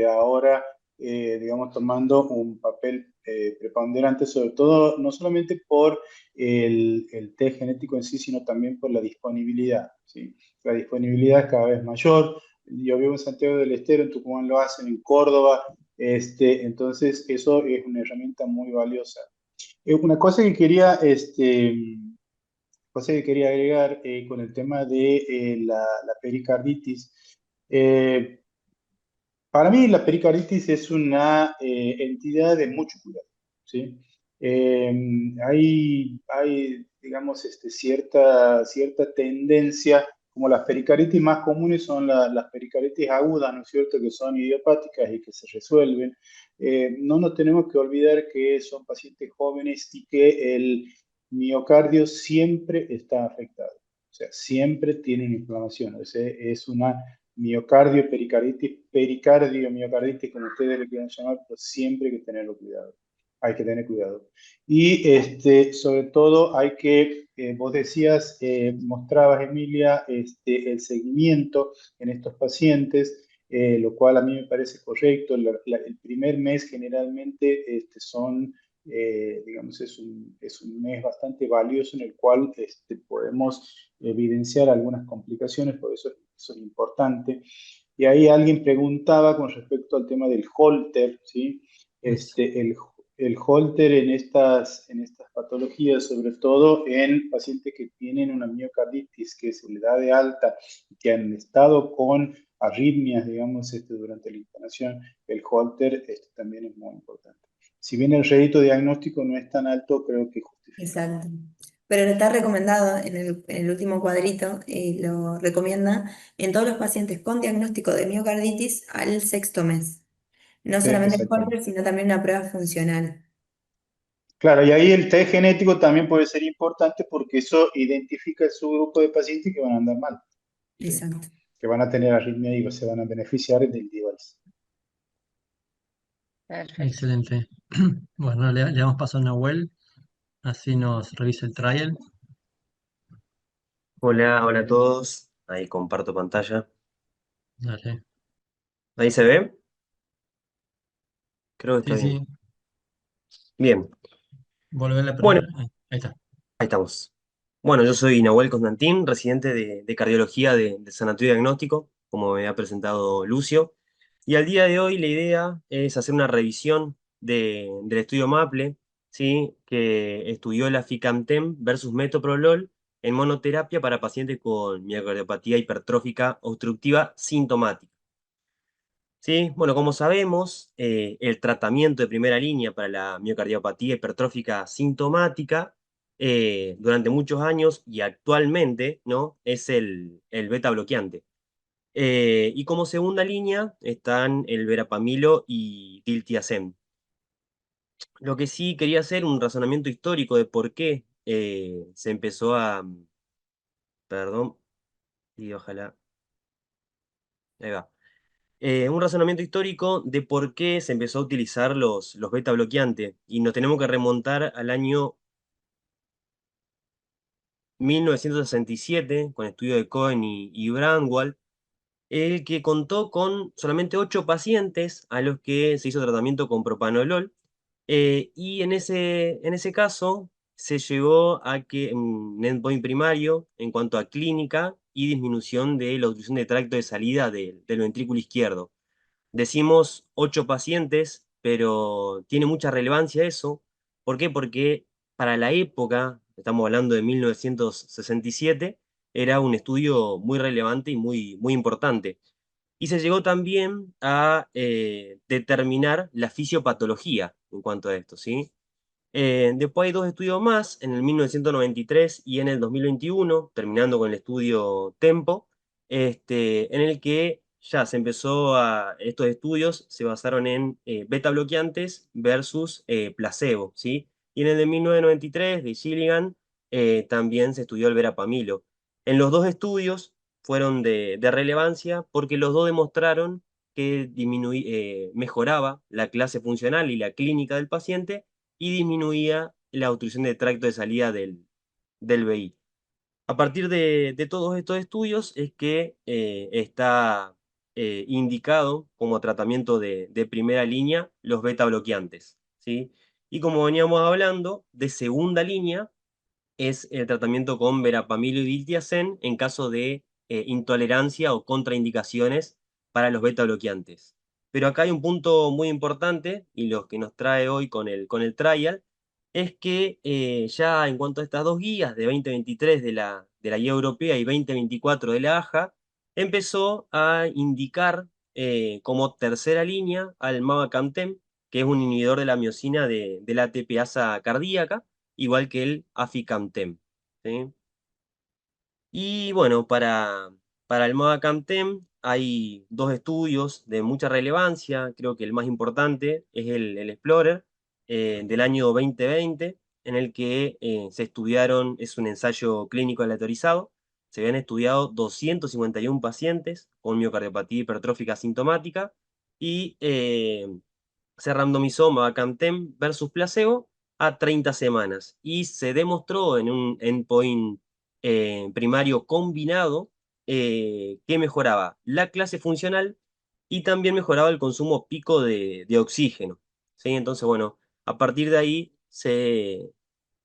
ahora, digamos, tomando un papel preponderante, sobre todo, no solamente por el test genético en sí, sino también por la disponibilidad, ¿sí? La disponibilidad es cada vez mayor. Yo vivo en Santiago del Estero, en Tucumán lo hacen, en Córdoba, entonces eso es una herramienta muy valiosa. Una cosa que quería agregar con el tema de la pericarditis. Eh, para mí la pericarditis es una entidad de mucho cuidado, ¿sí? Digamos, cierta tendencia, como las pericarditis más comunes son las pericarditis agudas, ¿no es cierto?, que son idiopáticas y que se resuelven. No nos tenemos que olvidar que son pacientes jóvenes y que el miocardio siempre está afectado, o sea, siempre tienen inflamación, o sea, es una miocardio, pericardio, miocarditis, como ustedes le quieran llamar, pero siempre hay que tenerlo cuidado. Hay que tener cuidado. Y sobre todo hay que, vos decías, mostrabas, Emilia, el seguimiento en estos pacientes, lo cual a mí me parece correcto. El primer mes generalmente digamos, es un mes bastante valioso en el cual podemos evidenciar algunas complicaciones, por eso es importante. Y ahí alguien preguntaba con respecto al tema del Holter, ¿sí? Eso. El Holter en estas patologías, sobre todo en pacientes que tienen una miocarditis que se le da de alta y que han estado con arritmias, digamos, durante la internación, el Holter también es muy importante. Si bien el rédito diagnóstico no es tan alto, creo que justifica. Exacto. Pero está recomendado en el último cuadrito, lo recomienda en todos los pacientes con diagnóstico de miocarditis al sexto mes. No Sí, solamente el exactamente. Holter, sino también una prueba funcional. Claro, y ahí el test genético también puede ser importante porque eso identifica el subgrupo de pacientes que van a andar mal, ¿sí? Exacto. Que van a tener arritmia y se van a beneficiar del device. perfecto. Excelente. Bueno, le damos paso a Nahuel, así nos revisa el trial. Hola, hola a todos. Ahí comparto pantalla. Dale. ¿Ahí se ve? Creo que está Sí, bien. sí. Bien, Volver a bueno, prender. Ahí está. ahí estamos. Bueno, yo soy Nahuel Constantín, residente de cardiología de Sanatorio Diagnóstico, como me ha presentado Lucio. Y al día de hoy la idea es hacer una revisión del estudio MAPLE, ¿sí? Que estudió la Ficamtem versus metoprolol en monoterapia para pacientes con miocardiopatía hipertrófica obstructiva sintomática. ¿Sí? Bueno, como sabemos, el tratamiento de primera línea para la miocardiopatía hipertrófica sintomática durante muchos años y actualmente, ¿no? Es el beta bloqueante. Y como segunda línea están el verapamilo y diltiazem. Lo que sí quería hacer un razonamiento histórico de por qué se empezó a... Perdón, y ojalá... Ahí va. Un razonamiento histórico de por qué se empezó a utilizar los beta bloqueantes. Y nos tenemos que remontar al año 1967, con estudio de Cohen y Brandwald, el que contó con solamente 8 pacientes a los que se hizo tratamiento con propanolol. Y en ese caso se llegó a que un endpoint primario en cuanto a clínica y disminución de la obstrucción de tracto de salida del ventrículo izquierdo. Decimos 8 pacientes, pero tiene mucha relevancia eso. ¿Por qué? Porque para la época, estamos hablando de 1967, era un estudio muy relevante y muy importante. Y se llegó también a determinar la fisiopatología en cuanto a esto, ¿sí? Después hay dos estudios más, en el 1993 y en el 2021, terminando con el estudio Tempo, en el que ya se empezó estos estudios se basaron en beta bloqueantes versus placebo, ¿sí? Y en el de 1993 de Gilligan también se estudió el verapamilo. En los dos estudios fueron de relevancia porque los dos demostraron que mejoraba la clase funcional y la clínica del paciente y disminuía la obstrucción de tracto de salida del VI. A partir de todos estos estudios es que está indicado como tratamiento de primera línea los beta bloqueantes, ¿sí? Y como veníamos hablando, de segunda línea es el tratamiento con verapamilo y diltiazem en caso de intolerancia o contraindicaciones para los beta bloqueantes. Pero acá hay un punto muy importante, y lo que nos trae hoy con el trial, es que ya en cuanto a estas dos guías de 2023 de la guía europea y 2024 de la AJA, empezó a indicar como tercera línea al mavacamten, que es un inhibidor de la miosina de la ATPasa cardíaca, igual que el aficamten, ¿sí? Y bueno, para el mavacamten hay dos estudios de mucha relevancia. Creo que el más importante es el Explorer del año 2020, en el que se estudiaron, es un ensayo clínico aleatorizado, se habían estudiado 251 pacientes con miocardiopatía hipertrófica sintomática y se randomizó mavacamten versus placebo a 30 semanas y se demostró en un endpoint primario combinado que mejoraba la clase funcional y también mejoraba el consumo pico de oxígeno, ¿sí? Entonces, bueno, a partir de ahí se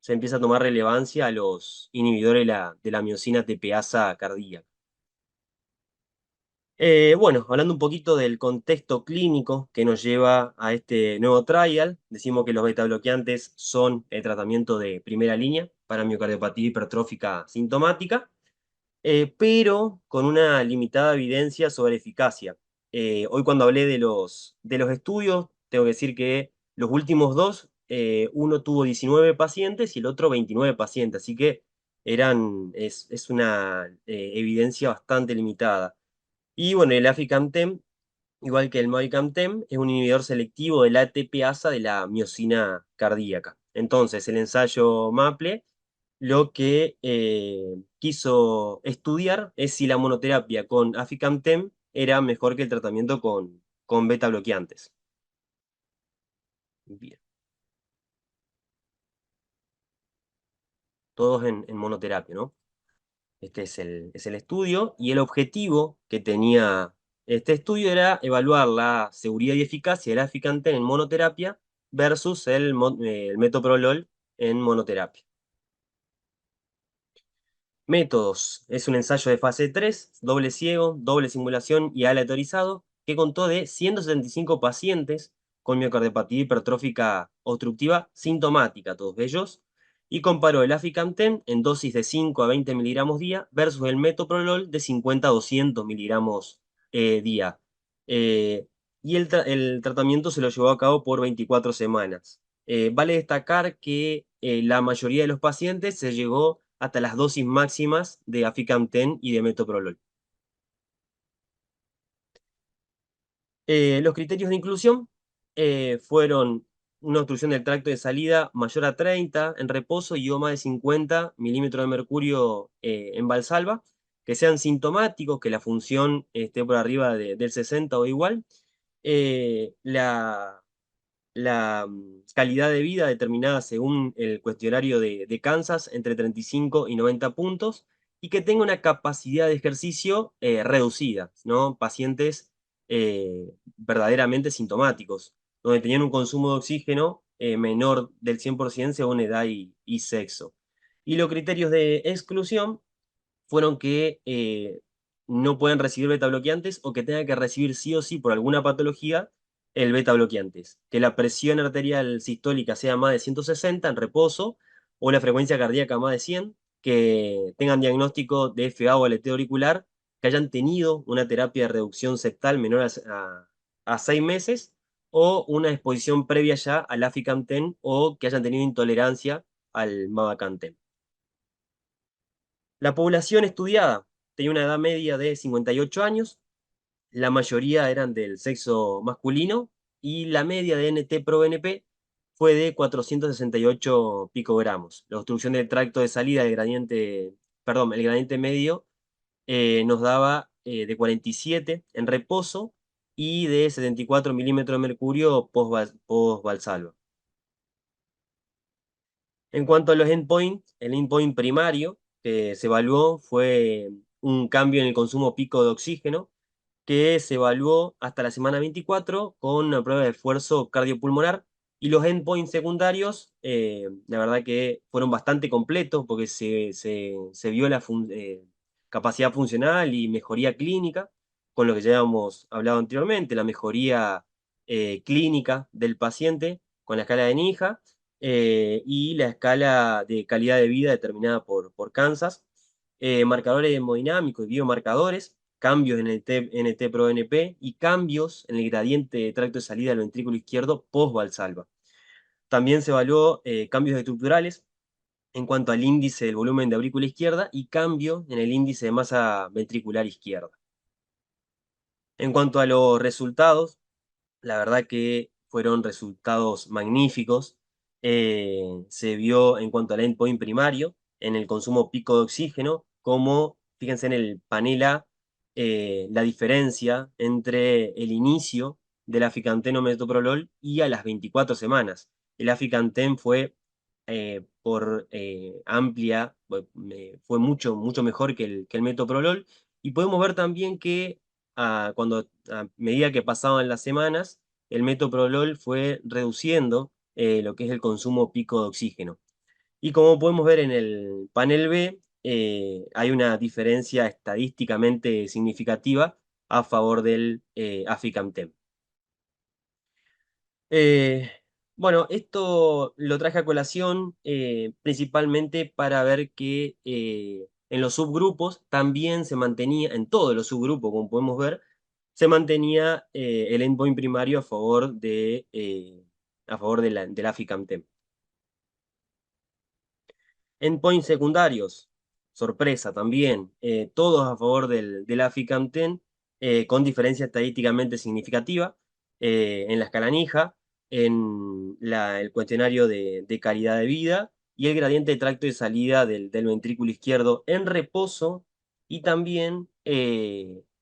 empieza a tomar relevancia a los inhibidores de la miosina TPasa cardíaca. Bueno, hablando un poquito del contexto clínico que nos lleva a este nuevo trial, decimos que los beta bloqueantes son el tratamiento de primera línea para miocardiopatía hipertrófica sintomática, pero con una limitada evidencia sobre eficacia. Hoy cuando hablé de los estudios, tengo que decir que los últimos dos, uno tuvo 19 pacientes y el otro 29 pacientes, así que es una evidencia bastante limitada. Y bueno, el aficamten, igual que el mavacamten, es un inhibidor selectivo del ATPasa de la miosina cardíaca. Entonces, el ensayo MAPLE lo que quiso estudiar es si la monoterapia con aficamten era mejor que el tratamiento con beta bloqueantes. Bien. Todos en monoterapia, ¿no? Este es el estudio y el objetivo que tenía este estudio era evaluar la seguridad y eficacia del aficamten en monoterapia versus el metoprolol en monoterapia. Métodos. Es un ensayo de fase 3, doble ciego, doble simulación y aleatorizado, que contó de 175 pacientes con miocardiopatía hipertrófica obstructiva sintomática, todos ellos, y comparó el aficamten en dosis de 5 a 20 miligramos día versus el metoprolol de 50 a 200 miligramos día. Y el tratamiento se lo llevó a cabo por 24 semanas. Vale destacar que la mayoría de los pacientes se llegó hasta las dosis máximas de aficamten y de metoprolol. Los criterios de inclusión fueron una obstrucción del tracto de salida mayor a 30 en reposo y o más de 50 milímetros de mercurio en Valsalva, que sean sintomáticos, que la función esté por arriba del 60 o igual. La calidad de vida determinada según el cuestionario de Kansas entre 35 y 90 puntos, y que tenga una capacidad de ejercicio reducida, ¿no? Pacientes verdaderamente sintomáticos, donde tenían un consumo de oxígeno menor del 100% según edad y sexo. Y los criterios de exclusión fueron que no pueden recibir beta bloqueantes o que tengan que recibir sí o sí por alguna patología el beta bloqueantes, que la presión arterial sistólica sea más de 160 en reposo o la frecuencia cardíaca más de 100, que tengan diagnóstico de FA o aleteo auricular, que hayan tenido una terapia de reducción septal menor a 6 meses o una exposición previa ya al aficamten o que hayan tenido intolerancia al mavacamten. La población estudiada tenía una edad media de 58 años, la mayoría eran del sexo masculino y la media de NT-proBNP fue de 468 picogramos. La obstrucción del tracto de salida del gradiente, perdón, el gradiente medio nos daba de 47 en reposo y de 74 milímetros de mercurio post-valsalva. En cuanto a los endpoints, el endpoint primario que se evaluó fue un cambio en el consumo pico de oxígeno, que se evaluó hasta la semana 24 con una prueba de esfuerzo cardiopulmonar, y los endpoints secundarios, la verdad que fueron bastante completos porque se vio la capacidad funcional y mejoría clínica, con lo que ya habíamos hablado anteriormente, la mejoría clínica del paciente con la escala de NIJA y la escala de calidad de vida determinada por Kansas, marcadores hemodinámicos y biomarcadores, cambios en el NT-proBNP y cambios en el gradiente de tracto de salida del ventrículo izquierdo post-valsalva. También se evaluó cambios estructurales en cuanto al índice del volumen de aurícula izquierda y cambio en el índice de masa ventricular izquierda. En cuanto a los resultados, la verdad que fueron resultados magníficos. Se vio en cuanto al endpoint primario, en el consumo pico de oxígeno, como, fíjense en el panel A, la diferencia entre el inicio del aficamten o metoprolol y a las 24 semanas. El aficamten fue por amplia, fue mucho, mucho mejor que el metoprolol, y podemos ver también que a medida que pasaban las semanas, el metoprolol fue reduciendo lo que es el consumo pico de oxígeno. Y como podemos ver en el panel B, hay una diferencia estadísticamente significativa a favor del aficamten. Eh, bueno, esto lo traje a colación principalmente para ver que en los subgrupos también se mantenía, en todos los subgrupos, como podemos ver, se mantenía el endpoint primario a favor del aficamten. Endpoints secundarios, sorpresa también, todos a favor del aficamten, con diferencia estadísticamente significativa en la escala NIJA, en el cuestionario de calidad de vida y el gradiente de tracto de salida del ventrículo izquierdo en reposo y también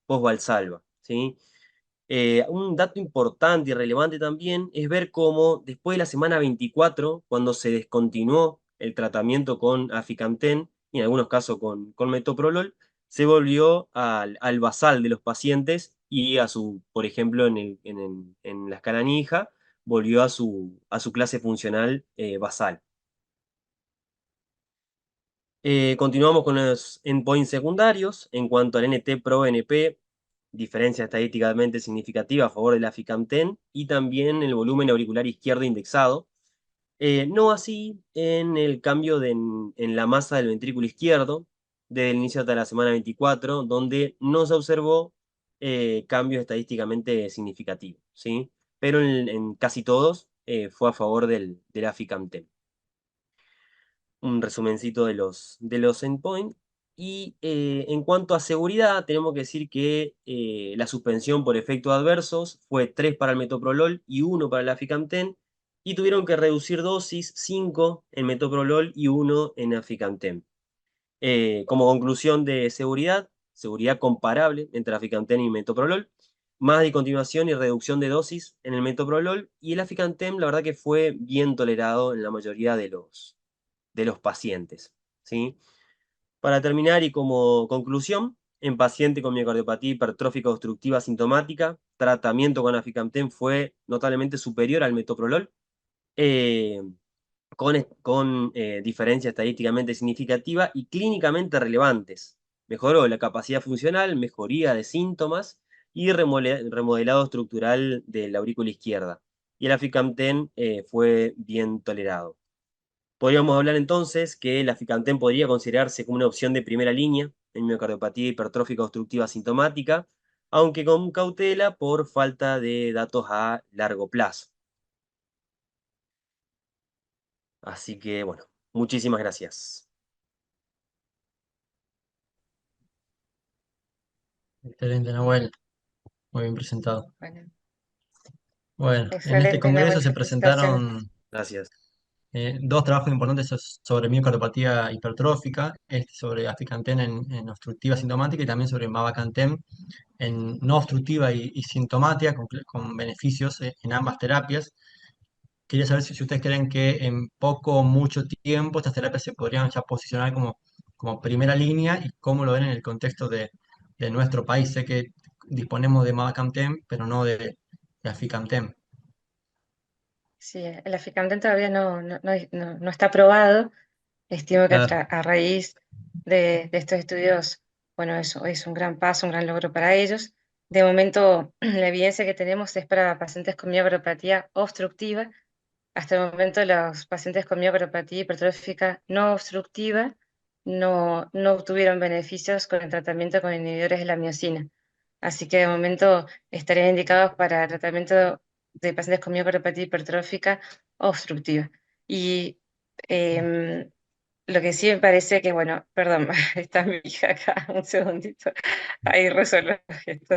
post-valsalva, ¿sí? Un dato importante y relevante también es ver cómo después de la semana 24, cuando se descontinuó el tratamiento con aficamten y en algunos casos con metoprolol, se volvió al basal de los pacientes y por ejemplo, en la escala NIJA, volvió a su clase funcional basal. Continuamos con los endpoints secundarios. En cuanto al NT-proBNP, diferencia estadísticamente significativa a favor del aficamten y también el volumen auricular izquierdo indexado. No así en el cambio en la masa del ventrículo izquierdo desde el inicio hasta la semana 24, donde no se observó cambios estadísticamente significativos, ¿sí? Pero en casi todos fue a favor del aficamten. Un resumencito de los endpoints. Y en cuanto a seguridad, tenemos que decir que la suspensión por efectos adversos fue 3 para el metoprolol y 1 para el aficamten, y tuvieron que reducir dosis 5 en metoprolol y 1 en aficamten. Como conclusión de seguridad comparable entre aficamten y metoprolol, más discontinuación y reducción de dosis en el metoprolol, y el aficamten la verdad que fue bien tolerado en la mayoría de los pacientes, ¿sí? Para terminar y como conclusión, en paciente con miocardiopatía hipertrófica obstructiva sintomática, tratamiento con aficamten fue notablemente superior al metoprolol, eh, con diferencia estadísticamente significativa y clínicamente relevantes. Mejoró la capacidad funcional, mejoría de síntomas y remodelado estructural de la aurícula izquierda. Y el aficamten fue bien tolerado. Podríamos hablar entonces que el aficamten podría considerarse como una opción de primera línea en miocardiopatía hipertrófica obstructiva sintomática, aunque con cautela por falta de datos a largo plazo. Así que, bueno, muchísimas gracias. Excelente, Nahuel. Muy bien presentado. Bueno, Bueno, en este excelente, congreso Nahuel, se felicitaciones. presentaron Gracias. dos trabajos importantes sobre miocardiopatía hipertrófica, este sobre aficamten en obstructiva sintomática y también sobre mavacamten en no obstructiva y sintomática, con beneficios en ambas terapias. Quería saber si ustedes creen que en poco o mucho tiempo estas terapias se podrían ya posicionar como primera línea y cómo lo ven en el contexto de nuestro país. Sé que disponemos de mavacamten, pero no de aficamten. Sí, el aficamten todavía no está aprobado. Estimo que Claro, a raíz de estos estudios, bueno, eso es un gran paso, un gran logro para ellos. De momento, la evidencia que tenemos es para pacientes con miocardiopatía obstructiva. Hasta el momento, los pacientes con miocardiopatía hipertrófica no obstructiva no obtuvieron beneficios con el tratamiento con inhibidores de la miosina. Así que de momento estarían indicados para tratamiento de pacientes con miocardiopatía hipertrófica obstructiva. Y em, lo que sí me parece que, bueno, perdón, está mi hija acá, un segundito, ahí resuelvo esto.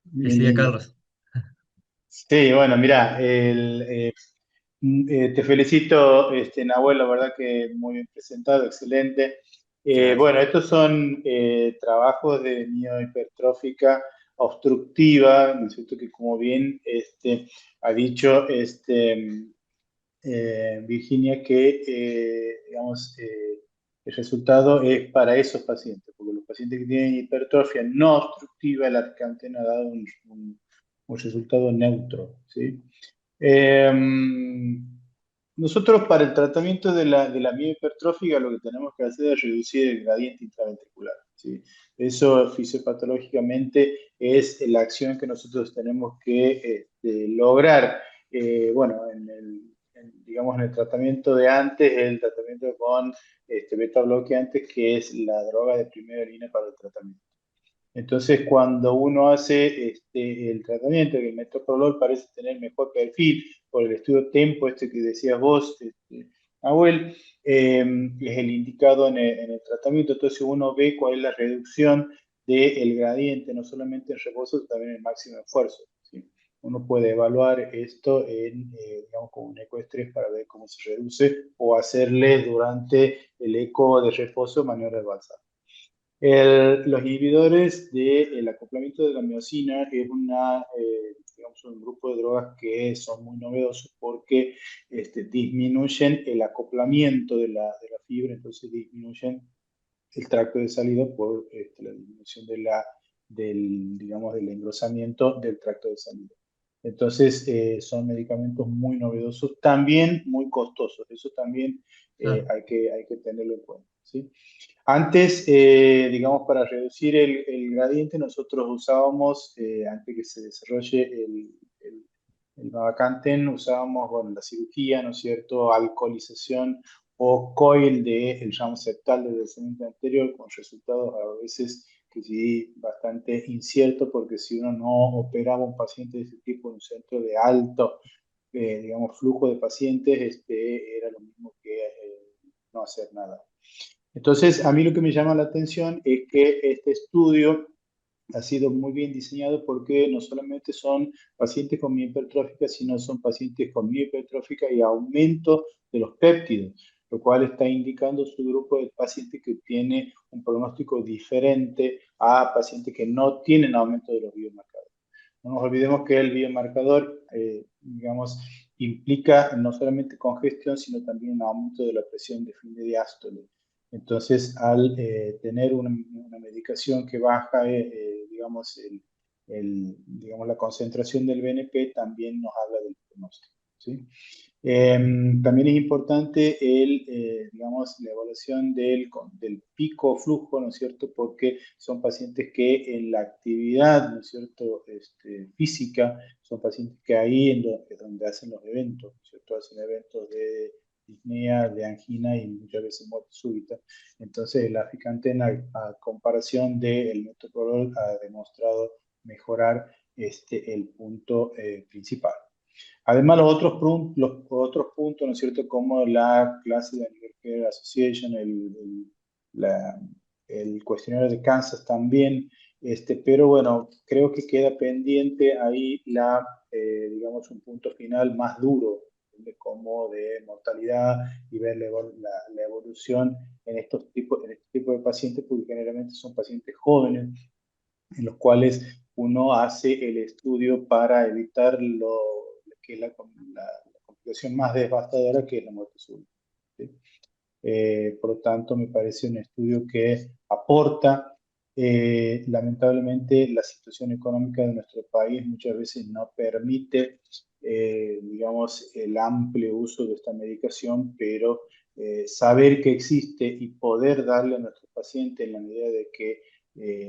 decía Bienvenida. Carlos. Sí, bueno, mira, te felicito, Nahuel, la verdad que muy bien presentado, excelente. Gracias. Bueno, estos son trabajos de miohipertrófica obstructiva, ¿no es cierto? Que como bien ha dicho Virginia, que digamos, el resultado es para esos pacientes, porque los pacientes que tienen hipertrofia no obstructiva, el aficamten ha dado un resultado neutro, ¿sí? Eh, Nosotros para el tratamiento de la miohipertrófica lo que tenemos que hacer es reducir el gradiente intraventricular, ¿sí? Eso fisiopatológicamente es la acción que nosotros tenemos que lograr. Bueno, digamos en el tratamiento de antes, el tratamiento con beta bloqueantes, que es la droga de primera línea para el tratamiento. Entonces, cuando uno hace el tratamiento, que el metoprolol parece tener mejor perfil por el estudio TEMPO, que decías vos, Nahuel, es el indicado en el tratamiento. Entonces, uno ve cuál es la reducción del gradiente, no solamente en reposo, sino también en máximo esfuerzo, ¿sí? Uno puede evaluar esto digamos, con un ecoestrés para ver cómo se reduce o hacerle durante el eco de reposo maniobra de balsam. Los inhibidores del acoplamiento de la miosina es digamos, un grupo de drogas que son muy novedosos porque disminuyen el acoplamiento de la fibra, entonces disminuyen el tracto de salida por la disminución de la digamos, del engrosamiento del tracto de salida. Entonces, son medicamentos muy novedosos, también muy costosos. Eso también Claro, hay que tenerlo en cuenta, ¿sí? Antes, digamos, para reducir el gradiente, nosotros usábamos, antes que se desarrolle el Mavacamten, usábamos, bueno, la cirugía, ¿no es cierto?, alcoholización o coil del ramo septal del descendente anterior, con resultados a veces que sí bastante inciertos, porque si uno no operaba un paciente de ese tipo en un centro de alto, digamos, flujo de pacientes, era lo mismo que no hacer nada. Entonces, a mí lo que me llama la atención es que este estudio ha sido muy bien diseñado porque no solamente son pacientes con hipertrófica, sino son pacientes con hipertrófica y aumento de los péptidos, lo cual está indicando su grupo de pacientes que tiene un pronóstico diferente a pacientes que no tienen aumento de los biomarcadores. No nos olvidemos que el biomarcador, digamos, implica no solamente congestión, sino también aumento de la presión de fin de diástole. Entonces, al tener una medicación que baja, digamos, digamos, la concentración del BNP, también nos habla del pronóstico, ¿sí? También es importante digamos, la evaluación del pico flujo, ¿no es cierto? Porque son pacientes que en la actividad, ¿no es cierto?, física, son pacientes que ahí es donde hacen los eventos, ¿no es cierto? Hacen eventos de disnea, de angina y muchas veces muerte súbita. Entonces, el aficamten, a comparación del metoprolol, ha demostrado mejorar el punto principal. Además, los otros puntos, ¿no es cierto?, como la clase de American Care Association, el cuestionario de Kansas también, pero bueno, creo que queda pendiente ahí digamos, un punto final más duro, como de mortalidad y ver la evolución en este tipo de pacientes, porque generalmente son pacientes jóvenes en los cuales uno hace el estudio para evitar que es la complicación más devastadora, que es la muerte súbita, ¿sí? Por lo tanto, me parece un estudio que aporta. Lamentablemente, la situación económica de nuestro país muchas veces no permite, digamos, el amplio uso de esta medicación, pero saber que existe y poder darle a nuestros pacientes en la medida de que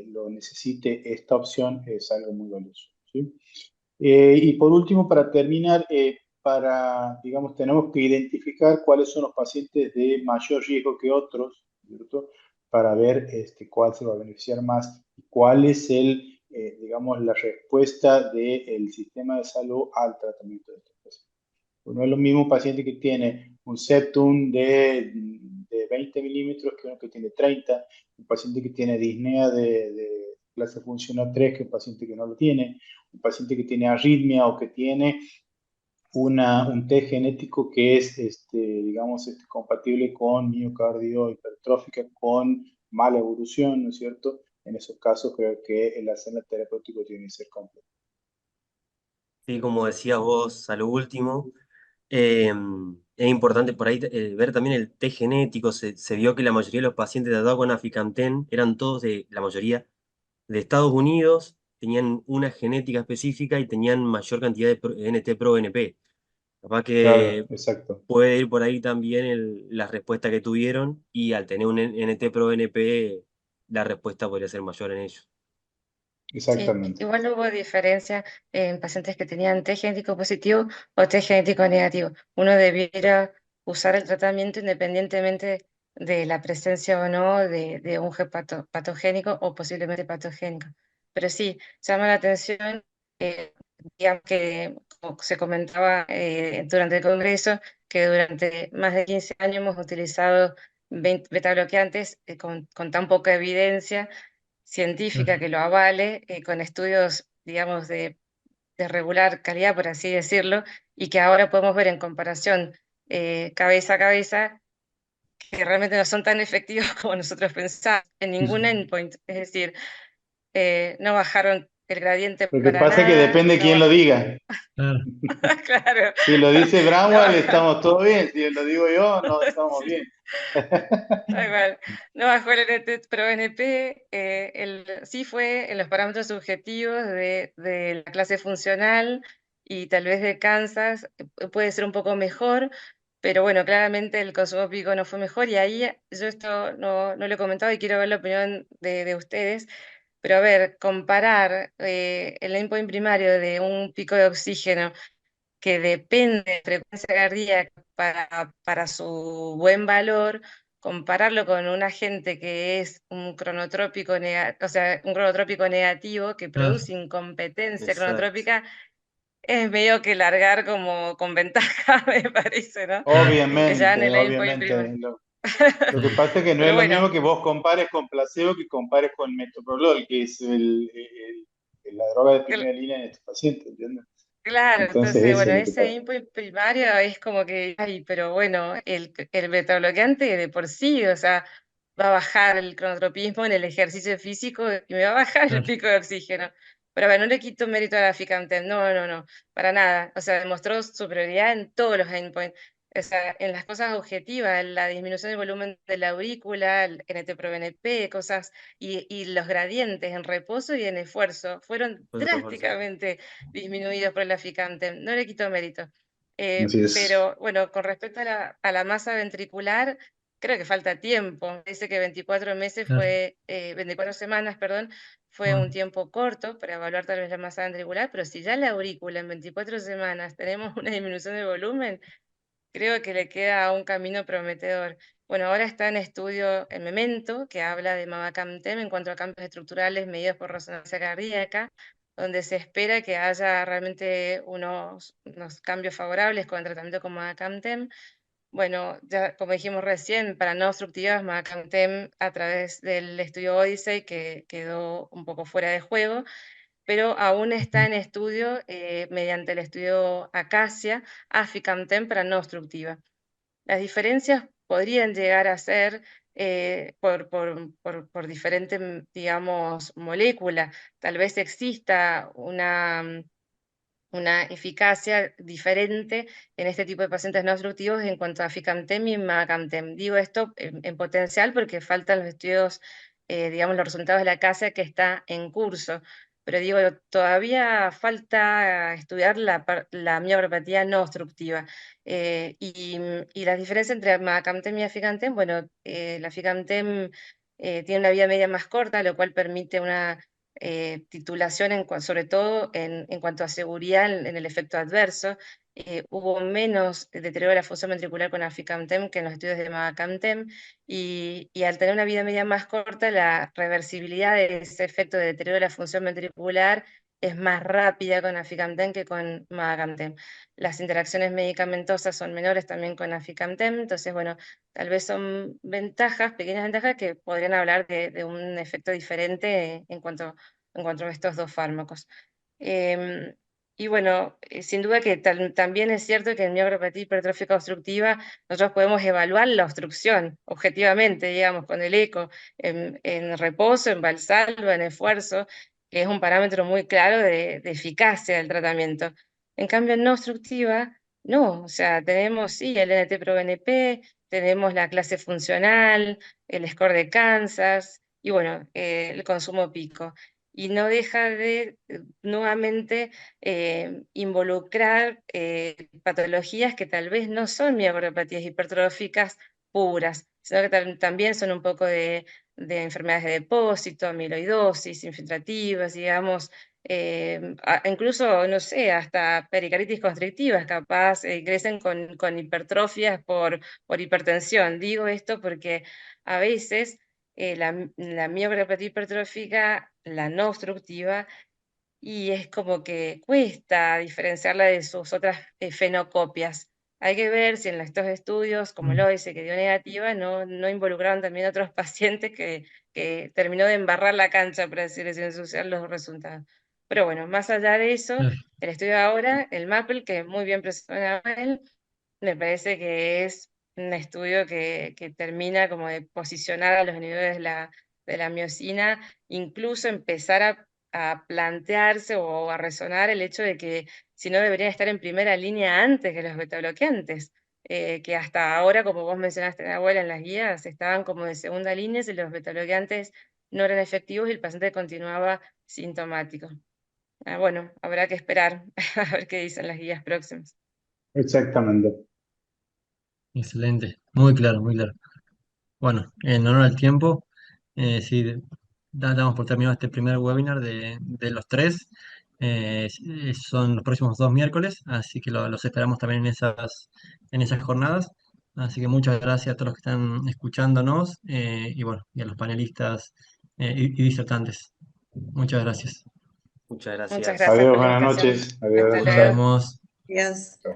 lo necesite esta opción es algo muy valioso, ¿sí? Y por último, para terminar, digamos, tenemos que identificar cuáles son los pacientes de mayor riesgo que otros, ¿cierto? Para ver cuál se va a beneficiar más y cuál es digamos, la respuesta del sistema de salud al tratamiento de estos pacientes. Pues no es lo mismo un paciente que tiene un septum de 20 milímetros que uno que tiene 30, un paciente que tiene disnea de clase funcional 3 que un paciente que no lo tiene, un paciente que tiene arritmia o que tiene un test genético que es, digamos, compatible con miocardio hipertrófica, con mala evolución, ¿no es cierto? En esos casos creo que el arsenal terapéutico tiene que ser completo. Sí, como decías vos a lo último, es importante por ahí ver también el test genético. Se vio que la mayoría de los pacientes tratados con aficamten eran todos la mayoría, de Estados Unidos, tenían una genética específica y tenían mayor cantidad de NT-proBNP. Capaz Claro, que exacto, puede ir por ahí también la respuesta que tuvieron y al tener un NT-proBNP, la respuesta podría ser mayor en ellos. Sí, exactamente. igual no hubo diferencia en pacientes que tenían test genético positivo o test genético negativo. Uno debiera usar el tratamiento independientemente de la presencia o no de un gen patogénico o posiblemente patogénico. Pero sí, llama la atención, digamos que como se comentaba durante el Congreso, que durante más de 15 años hemos utilizado beta bloqueantes con tan poca evidencia científica que lo avale, con estudios, digamos, de regular calidad, por así decirlo, y que ahora podemos ver en comparación cabeza a cabeza que realmente no son tan efectivos como nosotros pensábamos en ningún endpoint. Es decir, no bajaron el gradiente Lo que para pasa es que nada, depende no quién lo diga. Claro, claro, Si lo dice no Bramwell, bajó, estamos todos bien. Si lo digo yo, no estamos sí, bien. tal cual. No bajó el NT Pro NP, sí fue en los parámetros subjetivos de la clase funcional y tal vez de Kansas, puede ser un poco mejor, pero bueno, claramente el consumo pico no fue mejor y ahí yo esto no lo he comentado y quiero ver la opinión de ustedes. Pero a ver, comparar el endpoint primario de un pico de oxígeno que depende de frecuencia cardíaca para su buen valor, compararlo con un agente que es un cronotrópico, o sea, un cronotrópico negativo que claro, produce incompetencia Exacto. cronotrópica, es medio que largar como con ventaja, me parece, ¿no? Ya en Obviamente, el endpoint primario. obviamente. Lo que pasa es que no es Pero lo bueno, mismo que vos compares con placebo que compares con metoprolol, que es la droga de primera línea en estos pacientes, ¿entiendes? claro, Entonces, entonces, eso bueno, es lo que ese pasa. input primario es como que, ay, pero bueno, el betabloqueante de por sí, o sea, va a bajar el cronotropismo en el ejercicio físico y me va a bajar el claro, pico de oxígeno. Pero a ver, no le quito mérito a la Ficamten, no, para nada. O sea, demostró superioridad en todos los endpoints. O sea, en las cosas objetivas, en la disminución del volumen de la aurícula, el NT-proBNP, cosas, y los gradientes en reposo y en esfuerzo fueron Fue súper fuerte, sí. drásticamente disminuidos por el aficante, no le quito mérito. Así es. Pero bueno, con respecto a la masa ventricular, creo que falta tiempo. Dice que 24 meses claro. 24 semanas, perdón, fue un Bueno, tiempo corto para evaluar tal vez la masa ventricular, pero si ya la aurícula en 24 semanas tenemos una disminución de volumen, creo que le queda un camino prometedor. Bueno, ahora está en estudio el Memento, que habla de mavacamten en cuanto a cambios estructurales medidos por resonancia cardíaca, donde se espera que haya realmente unos cambios favorables con el tratamiento con mavacamten. Bueno, ya como dijimos recién, para no obstructivas, mavacamten a través del estudio Odyssey, que quedó un poco fuera de juego, pero aún está ujú, en estudio mediante el estudio Acacia, aficamten para no obstructiva. Las diferencias podrían llegar a ser por diferente, digamos, molécula. Tal vez exista una eficacia diferente en este tipo de pacientes no obstructivos en cuanto a ficamtem y mavacamten. Digo esto en potencial porque faltan los estudios, digamos, los resultados de la CASA que está en curso. Pero digo, todavía falta estudiar la miopatía no obstructiva. Y la diferencia entre mavacamten y aficamten, bueno, la aficamten tiene una vida media más corta, lo cual permite una titulación, sobre todo en cuanto a seguridad en el efecto adverso. Hubo menos deterioro de la función ventricular con aficamten que en los estudios de mavacamten, y al tener una vida media más corta, la reversibilidad de ese efecto de deterioro de la función ventricular es más rápida con aficamten que con mavacamten. Las interacciones medicamentosas son menores también con aficamten, entonces, bueno, tal vez son ventajas, pequeñas ventajas que podrían hablar de un efecto diferente en cuanto a estos dos fármacos. Em, y bueno, sin duda que también es cierto que en miopatía hipertrófica obstructiva nosotros podemos evaluar la obstrucción objetivamente, digamos, con el eco, en reposo, en valsalva, en esfuerzo, que es un parámetro muy claro de eficacia del tratamiento. En cambio, en no obstructiva, no, o sea, tenemos sí el NT-proBNP, tenemos la clase funcional, el score de Kansas y bueno, el consumo pico y no deja de nuevamente involucrar patologías que tal vez no son miocardopatías hipertróficas puras, sino que también son un poco de enfermedades de depósito, amiloidosis, infiltrativas, digamos, incluso, no sé, hasta pericarditis constrictivas, capaz crecen con hipertrofias por hipertensión. Digo esto porque a veces la miopatía hipertrófica, la no obstructiva, y es como que cuesta diferenciarla de sus otras fenocopias. Hay que ver si en estos estudios, como mm, lo dice, que dio negativa, no involucraron también a otros pacientes que terminó de embarrar la cancha, por decirlo así, ensuciar los resultados. Pero bueno, más allá de eso, claro, el estudio de ahora, el MAPL, que muy bien presentado él, me parece que es un estudio que termina como de posicionar a los inhibidores de la miosina, incluso empezar a plantearse o a resonar el hecho de que si no deberían estar en primera línea antes que los betabloqueantes, que hasta ahora, como vos mencionaste, abuela, en las guías estaban como de segunda línea y los betabloqueantes no eran efectivos y el paciente continuaba sintomático. Bueno, habrá que esperar a ver qué dicen las guías próximas. Exactamente. Excelente, muy claro, muy claro. Bueno, en honor al tiempo, sí, damos por terminado este primer webinar de los tres. Son los próximos 2 miércoles, así que los esperamos también en esas jornadas. Así que muchas gracias a todos los que están escuchándonos y bueno, y a los panelistas y disertantes. Muchas gracias. Muchas Muchas gracias. gracias Adiós, por la buenas invitación. noches. Hasta Adiós. Nos luego. Chao. vemos. Adiós.